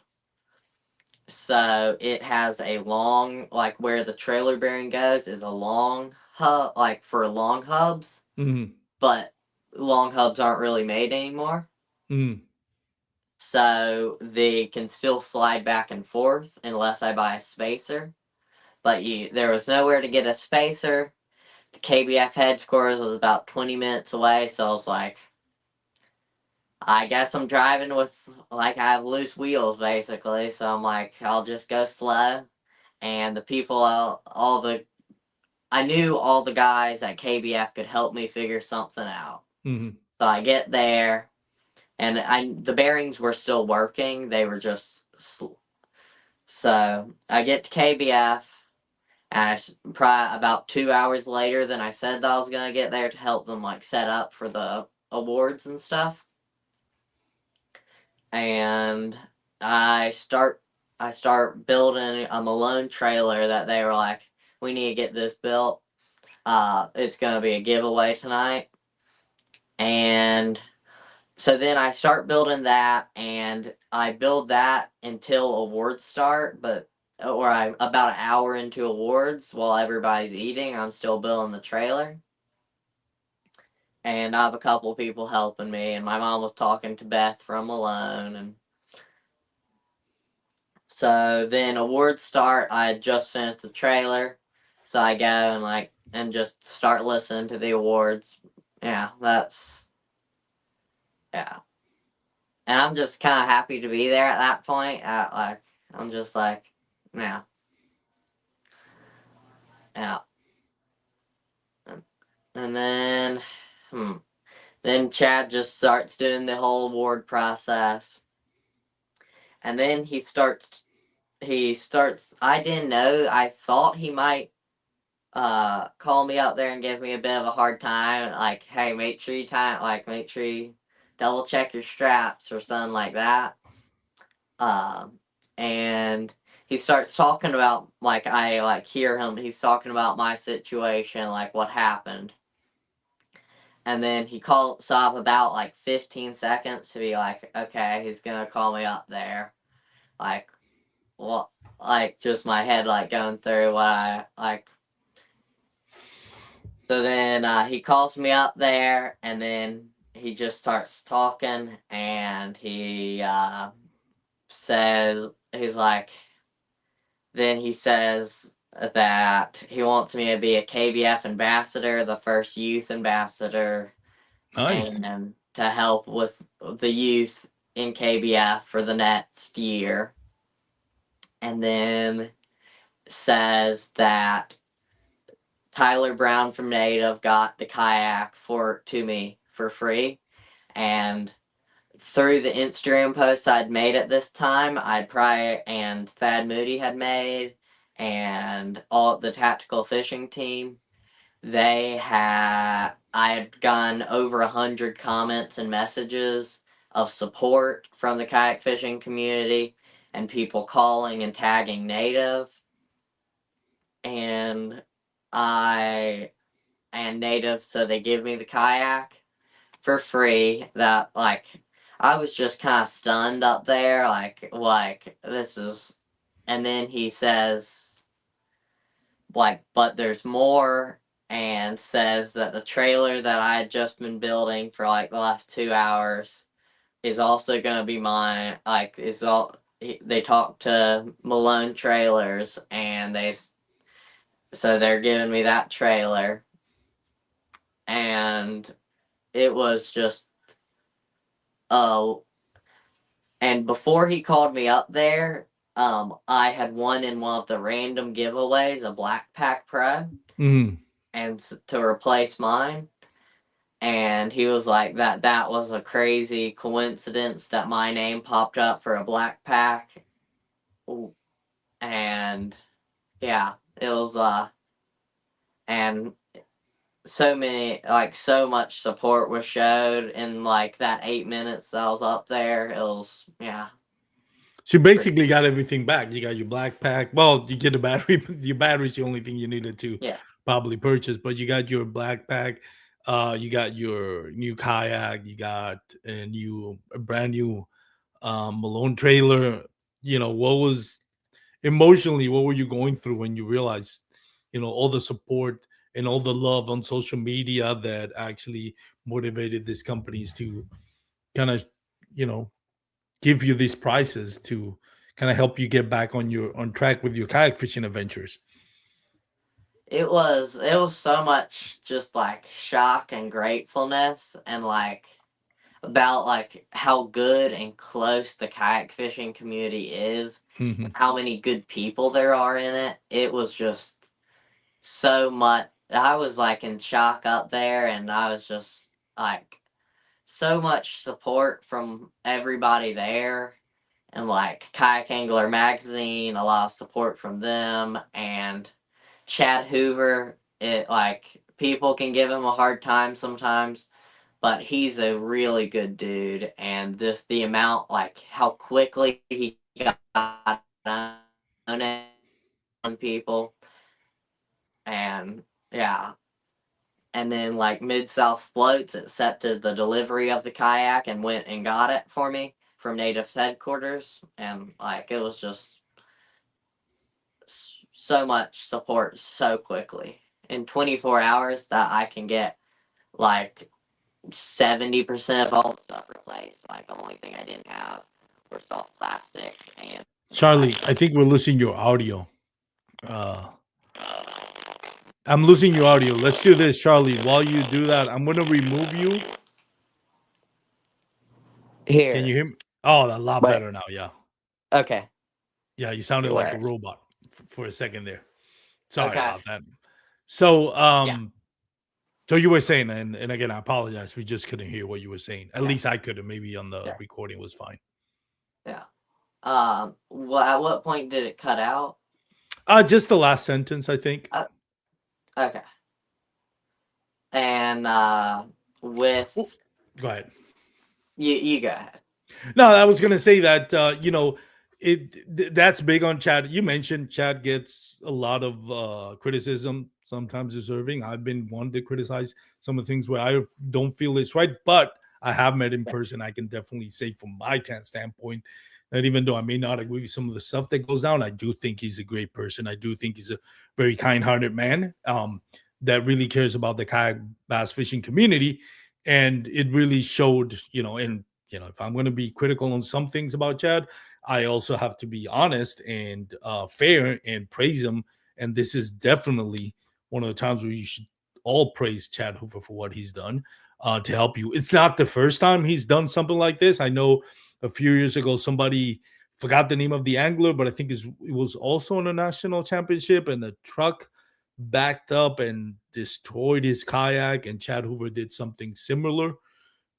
So it has a long, like where the trailer bearing goes is a long hub, like for long hubs. Mhm. But long hubs aren't really made anymore. Mhm. So they can still slide back and forth unless I buy a spacer. But there was nowhere to get a spacer. The KBF headquarters was about 20 minutes away, so I was like, I guess I'm driving with, like, I have loose wheels, basically, so I'm like, I'll just go slow. And the people, I knew all the guys at KBF could help me figure something out. Mhm. So I get there, and the bearings were still working, they were just, so I get to KBF, and probably about 2 hours later than I said that I was gonna get there to help them like set up for the awards and stuff. And I start building a Malone trailer that they were like, we need to get this built. It's gonna be a giveaway tonight. And so then I start building that, and I build that until awards start, or I about an hour into awards while everybody's eating, I'm still building the trailer. And I have a couple people helping me, and my mom was talking to Beth from Malone, and so then awards start. I had just finished the trailer, so I go and just start listening to the awards. Yeah, yeah. and I'm just kind of happy to be there at that point. I'm just like, yeah, yeah. And then Chad just starts doing the whole award process, and then he starts. I didn't know. I thought he might call me up there and give me a bit of a hard time, like, hey, make sure you double check your straps or something like that. And he starts talking about, like, I like hear him. He's talking about my situation, like what happened. And then he calls up about like 15 seconds to be like, okay, he's gonna call me up there. Like, what? Like, just my head like going through what I like. So then he calls me up there, and then he just starts talking, and he says, he's like, then he says that he wants me to be a KBF ambassador, the first youth ambassador, Nice. and to help with the youth in KBF for the next year. And then says that Tyler Brown from Native got the kayak to me for free, and through the Instagram posts I'd made at this time, and Thad Moody had made, and all the tactical fishing team, I had gotten over 100 comments and messages of support from the kayak fishing community, and people calling and tagging Native, and Native, so they give me the kayak for free. That, like, I was just kind of stunned up there, like this is. And then he says, like, but there's more, and says that the trailer that I had just been building for like the last 2 hours is also gonna be mine. Like, they talked to Malone Trailers, and so they're giving me that trailer, and it was just and before he called me up there, I had won in one of the random giveaways a Black Pack Pro, and to replace mine. And he was like, that was a crazy coincidence that my name popped up for a Black Pack. And yeah, it was and so much support was showed in like that 8 minutes that I was up there. It was, yeah. So you basically got everything back. You got your black pack. Well, you get the battery. Your battery's the only thing you needed to Yeah. probably purchase. But you got your black pack. You got your new kayak. You got a brand new Malone trailer. What was emotionally? What were you going through when you realized, all the support and all the love on social media that actually motivated these companies to kind of, you know, give you these prizes to kind of help you get back on track with your kayak fishing adventures. It was so much just like shock and gratefulness, and like about like how good and close the kayak fishing community is, Mhm. how many good people there are in it. It was just so much. I was like in shock up there, and I was just like so much support from everybody there, and like Kayak Angler Magazine, a lot of support from them, and Chad Hoover. It like people can give him a hard time sometimes, but he's a really good dude, and the amount, like how quickly he got on people, and yeah. And then like Mid South Floats accepted the delivery of the kayak and went and got it for me from Native's headquarters, and like it was just so much support so quickly in 24 hours that I can get like 70% of all the stuff replaced. Like the only thing I didn't have were soft plastic and Charlie, I think we're losing your audio. I'm losing your audio. Let's do this, Charlie. While you do that, I'm going to remove you. Can Here. you hear me? Oh, a lot Wait. better now. Yeah. Okay. Yeah. You sounded like a Where's? robot for a second there. Sorry Okay. about that. So, Yeah. so you were saying, and again, I apologize. We just couldn't hear what you were saying. At Yeah. least I couldn't. Maybe on the Yeah. recording was fine. Yeah. At what point did it cut out? Just the last sentence, I think. Okay. And Oh, with go ahead. you go ahead. No, I was gonna say that that's big on Chad. You mentioned Chad gets a lot of criticism, sometimes deserving. I've been one to criticize some of the things where I don't feel it's right, but I have met in Yeah. person. I can definitely say from my standpoint that even though I may not agree with some of the stuff that goes down, I do think he's a great person. I do think he's a very kind-hearted man that really cares about the kayak bass fishing community, and it really showed. If I'm going to be critical on some things about Chad, I also have to be honest and fair and praise him. And this is definitely one of the times where you should all praise Chad Hoover for what he's done to help you. It's not the first time he's done something like this. I know a few years ago somebody forgot the name of the angler, but I think it was also in a national championship, and the truck backed up and destroyed his kayak, and Chad Hoover did something similar,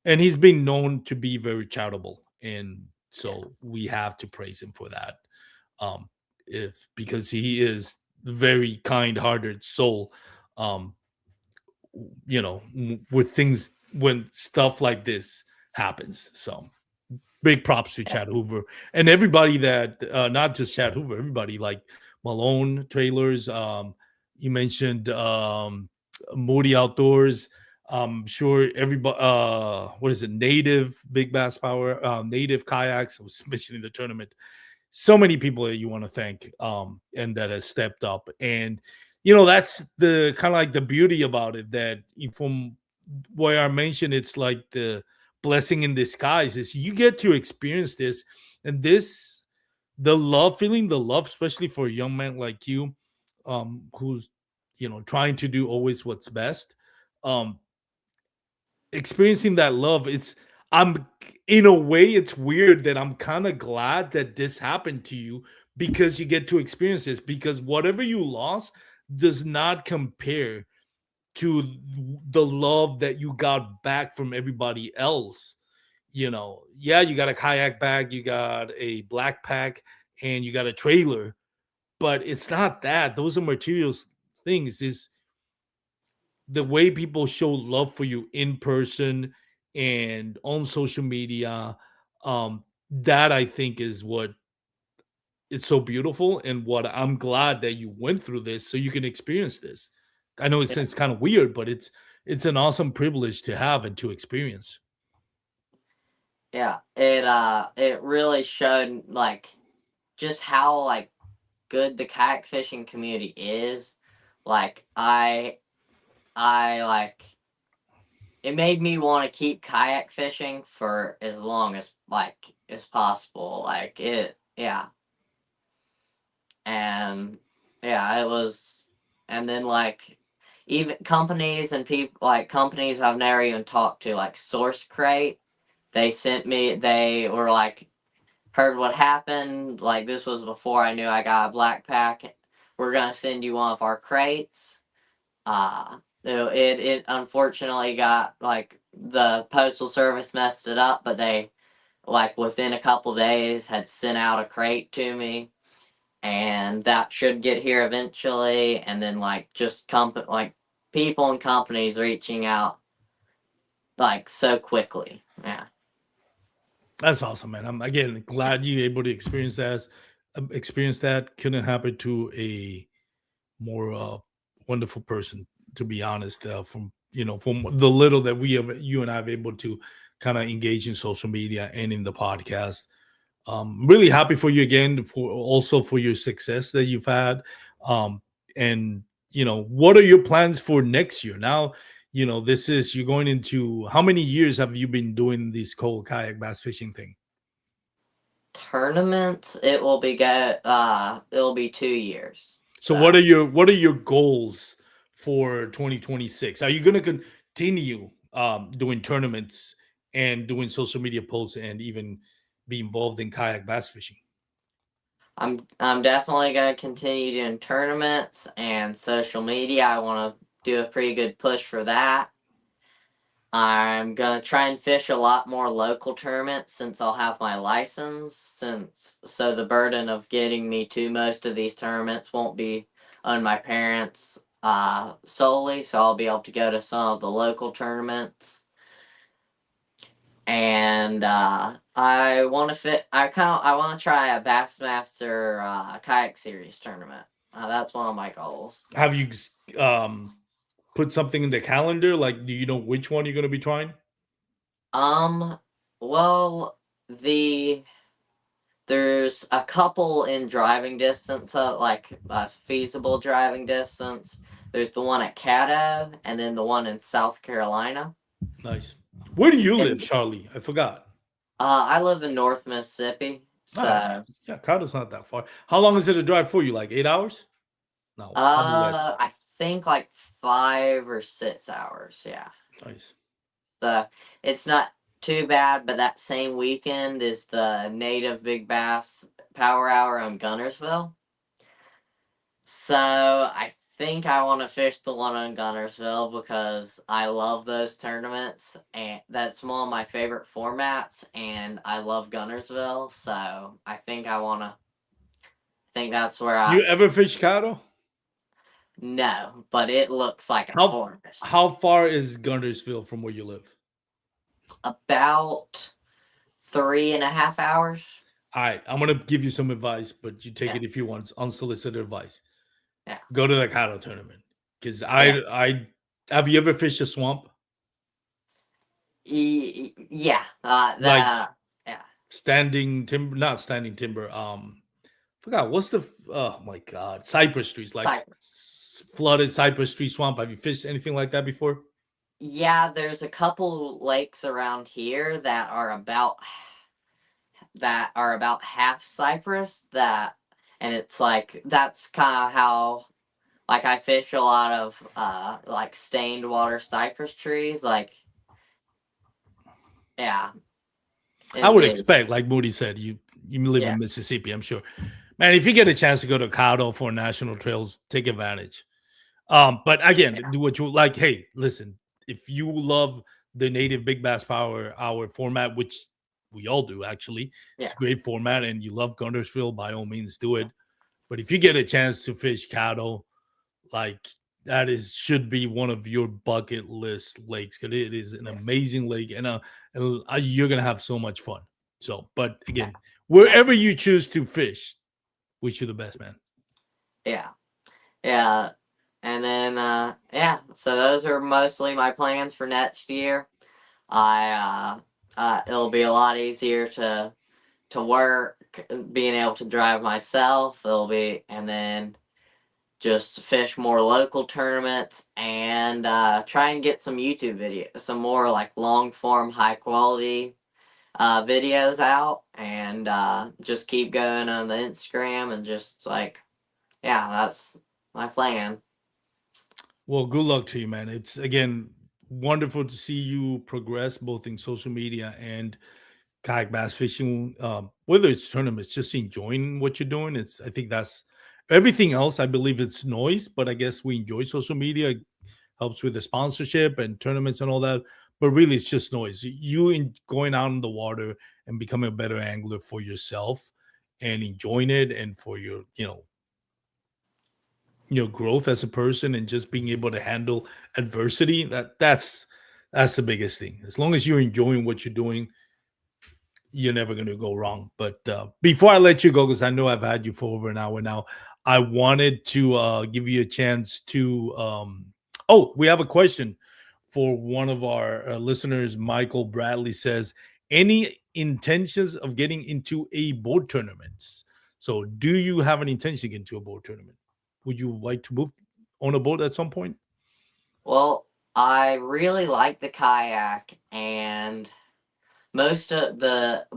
and he's been known to be very charitable, and Yeah. so we have to praise him for that. If Because he is a very kind-hearted soul. um with things when stuff like this happens. So big props to Yeah. Chad Hoover and everybody that not just Chad Hoover, everybody like Malone Trailers. You mentioned Moody Outdoors. I'm sure everybody what is it, Native Big Bass Power, Native Kayaks. I was mentioning the tournament. So many people that you want to thank and that has stepped up. And that's the kind of like the beauty about it, that from what I mentioned, it's like the blessing in disguise is you get to experience this, and this the love, especially for a young man like you, who's trying to do always what's best. um Experiencing that love, I'm in a way, it's weird that I'm kind of glad that this happened to you, because you get to experience this, because whatever you lost does not compare to the love that you got back from everybody else. Yeah, you got a kayak bag, you got a black pack, and you got a trailer, but it's not that. Those are materials things. Is the way people show love for you in person and on social media. That I think is what it's so beautiful, and what I'm glad that you went through this so you can experience this. I know it Yeah. sounds kind of weird, but it's an awesome privilege to have and to experience. Yeah. It really showed like just how like good the kayak fishing community is. Like I like it made me want to keep kayak fishing for as long as possible. Like it, yeah. And yeah, it was, and then like even companies and people, like companies I've never even talked to, like Source Crate, they were like, heard what happened, like this was before I knew I got a black pack, we're gonna send you one of our crates. It unfortunately got like the postal service messed it up, but they like within a couple days had sent out a crate to me, and that should get here eventually. And then like just like people and companies reaching out like so quickly. Yeah. That's awesome, man. I'm again glad you able to experience that. Experience that couldn't happen to a more wonderful person, to be honest. From the little that you and I have able to kind of engage in social media and in the podcast. Really happy for you again, for also for your success that you've had. And what are your plans for next year? Now, this is you're going into how many years have you been doing this cold kayak bass fishing thing? Tournaments, it'll be 2 years. So So what are your goals for 2026? Are you going to continue doing tournaments and doing social media posts and even be involved in kayak bass fishing? I'm definitely gonna continue doing tournaments and social media. I want to do a pretty good push for that. I'm gonna try and fish a lot more local tournaments since I'll have my license. So the burden of getting me to most of these tournaments won't be on my parents solely. So I'll be able to go to some of the local tournaments. And I want to fit. I want to try a Bassmaster Kayak Series tournament. That's one of my goals. Have you put something in the calendar? Like, do you know which one you're going to be trying? Well, there's a couple in driving distance, like feasible driving distance. There's the one at Caddo, and then the one in South Carolina. Nice. Where do you live, And Charlie? I forgot. I live in North Mississippi, All right. so Yeah, Cotto's not that far. How long is it a drive for you? Like 8 hours? No, probably less. I think like 5 or 6 hours. Yeah. Nice. So it's not too bad, but that same weekend is the Native Big Bass Power Hour on Gunnersville. So I think I want to fish the one on Gunnersville because I love those tournaments, and that's one of my favorite formats, and I love Gunnersville. So I think I want to. I think that's where You ever fish Cotto? No, but it looks like a forest. How far is Guntersville from where you live? About 3.5 hours. All right, I'm gonna give you some advice, but you take Yeah. it if you want. It's unsolicited advice. Yeah. Go to the Cotto tournament because Yeah. I have you ever fished a swamp? Yeah. Like Yeah. standing timber, not standing timber. Forgot what's the oh my god, cypress trees, like flooded cypress tree swamp. Have you fished anything like that before? Yeah, there's a couple lakes around here that are about half cypress and it's like that's kind of how like I fish a lot of like stained water cypress trees, like yeah. I would Indeed. expect, like Moody said, you live Yeah. in Mississippi, I'm sure. Man, if you get a chance to go to Cotto for national trails, take advantage. But again, do what you like. Hey, listen, if you love the native Big Bass Power Hour format, which we all do actually, it's a great format, and you love Guntersville, by all means, do it. But if you get a chance to fish Cotto, like that should be one of your bucket list lakes because it is an amazing lake, and you're gonna have so much fun. So, but again, wherever you choose to fish, wish you the best, man. Yeah. Yeah. And then so those are mostly my plans for next year. It'll be a lot easier to work, being able to drive myself. And then just fish more local tournaments and try and get some YouTube videos, some more like long form, high quality videos out, and just keep going on the Instagram and just like, yeah, that's my plan. Well, good luck to you, man. It's again wonderful to see you progress both in social media and kayak bass fishing. Whether it's tournaments, just enjoying what you're doing. I think that's everything else. I believe it's noise, but I guess we enjoy social media. It helps with the sponsorship and tournaments and all that. But really, it's just noise. Going out in the water and becoming a better angler for yourself and enjoying it, and for your growth as a person, and just being able to handle adversity. That's the biggest thing. As long as you're enjoying what you're doing, you're never going to go wrong. But before I let you go, because I know I've had you for over an hour now, I wanted to give you a chance to we have a question for one of our listeners. Michael Bradley says, any intentions of getting into a boat tournament? So do you have an intention to get into a boat tournament? Would you like to move on a boat at some point? Well, I really like the kayak, and but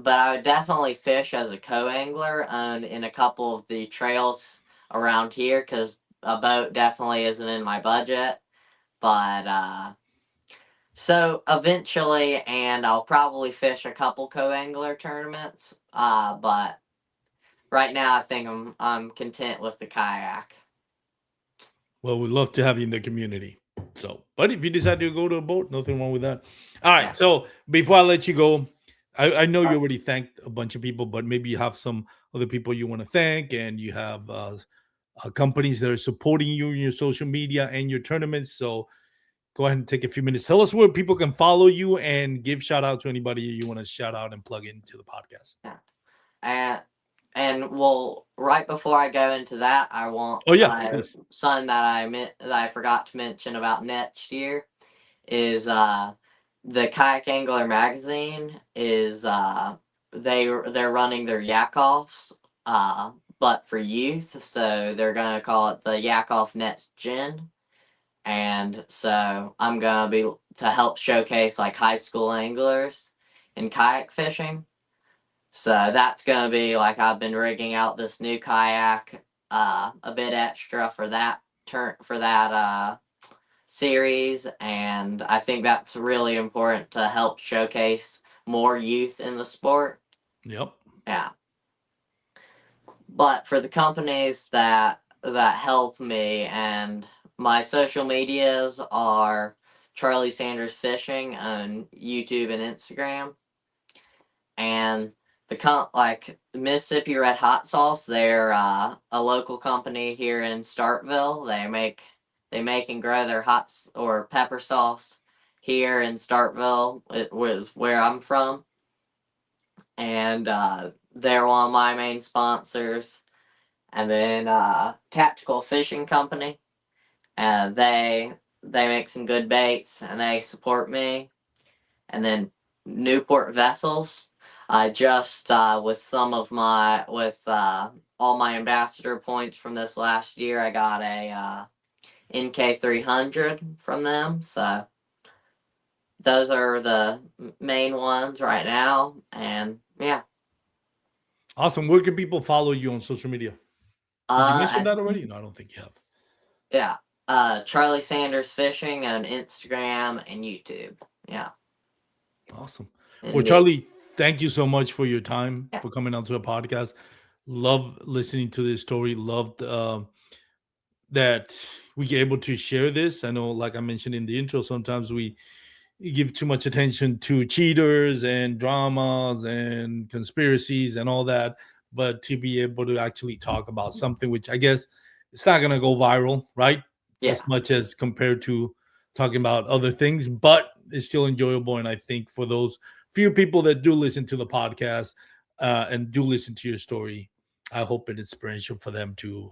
I would definitely fish as a co-angler in a couple of the trails around here, because a boat definitely isn't in my budget. But So eventually, and I'll probably fish a couple co-angler tournaments. But right now, I think I'm content with the kayak. Well, we'd love to have you in the community. So, but if you decide to go to a boat, nothing wrong with that. All right. Yeah. So before I let you go, I know you already thanked a bunch of people, but maybe you have some other people you want to thank, and you have companies that are supporting you in your social media and your tournaments. So go ahead and take a few minutes. Tell us where people can follow you and give shout out to anybody you want to shout out and plug into the podcast. Yeah. And well, right before I go into that, I want Oh yeah, please. something that I forgot to mention about next year is the Kayak Angler magazine is they're running their yak offs but for youth, so they're gonna call it the Yak Off Next Gen. And so I'm gonna be to help showcase like high school anglers in kayak fishing. So that's gonna be like I've been rigging out this new kayak, a bit extra for that series, and I think that's really important to help showcase more youth in the sport. Yep. Yeah. But for the companies that help me, and my social medias are Charlie Sanders Fishing on YouTube and Instagram, and like Mississippi Red Hot Sauce. They're a local company here in Starkville. They make and grow their or pepper sauce here in Starkville. It was where I'm from, and they're one of my main sponsors. And then Tactical Fishing Company, and they make some good baits and they support me. And then Newport Vessels. I just with all my ambassador points from this last year, I got a NK300 from them. So those are the main ones right now, and yeah. Awesome. Where can people follow you on social media? Did you mention that already? No, I don't think you have. Yeah. Charlie Sanders Fishing on Instagram and YouTube. Yeah. Awesome. Well, Charlie, thank you so much for your time, for coming onto a podcast. Love listening to this story. Loved that we get able to share this. I know, like I mentioned in the intro, sometimes we give too much attention to cheaters and dramas and conspiracies and all that, but to be able to actually talk about something which I guess it's not going to go viral, right? Yeah. As much as compared to talking about other things, but it's still enjoyable. And I think for those few people that do listen to the podcast and do listen to your story, I hope it's inspirational for them to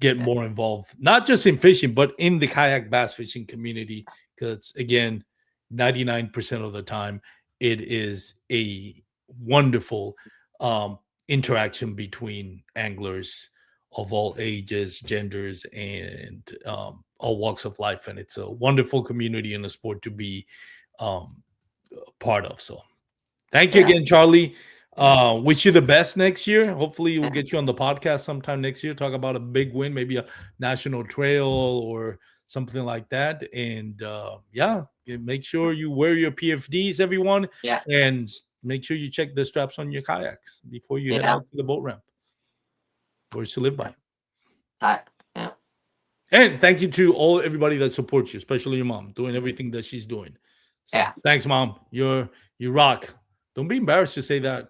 get more involved, not just in fishing, but in the kayak bass fishing community. Because again, 99% of the time, it is a wonderful interaction between anglers of all ages, genders, and all walks of life. And it's a wonderful community and a sport to be part of. So thank you again, Charlie. Wish you the best next year. Hopefully we'll get you on the podcast sometime next year, talk about a big win, maybe a national trail or something like that. And make sure you wear your PFDs, everyone. Yeah. And make sure you check the straps on your kayaks before you head out to the boat ramp. Words to live by. Yeah. And thank you to everybody that supports you, especially your mom, doing everything that she's doing. So thanks, Mom. You rock. Don't be embarrassed to say that,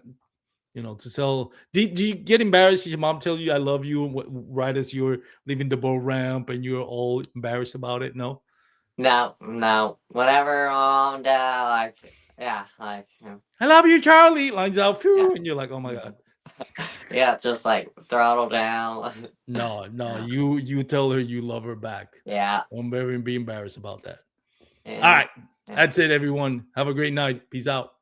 to sell. Do you get embarrassed if your mom tells you I love you right as you're leaving the boat ramp and you're all embarrassed about it? No? No. Whenever mom, dad, I love you, Charlie. Lines out, and you're like, oh my God. Yeah, just like throttle down. No, you tell her you love her back. Yeah. Don't be embarrassed about that. All right. That's it, everyone. Have a great night. Peace out.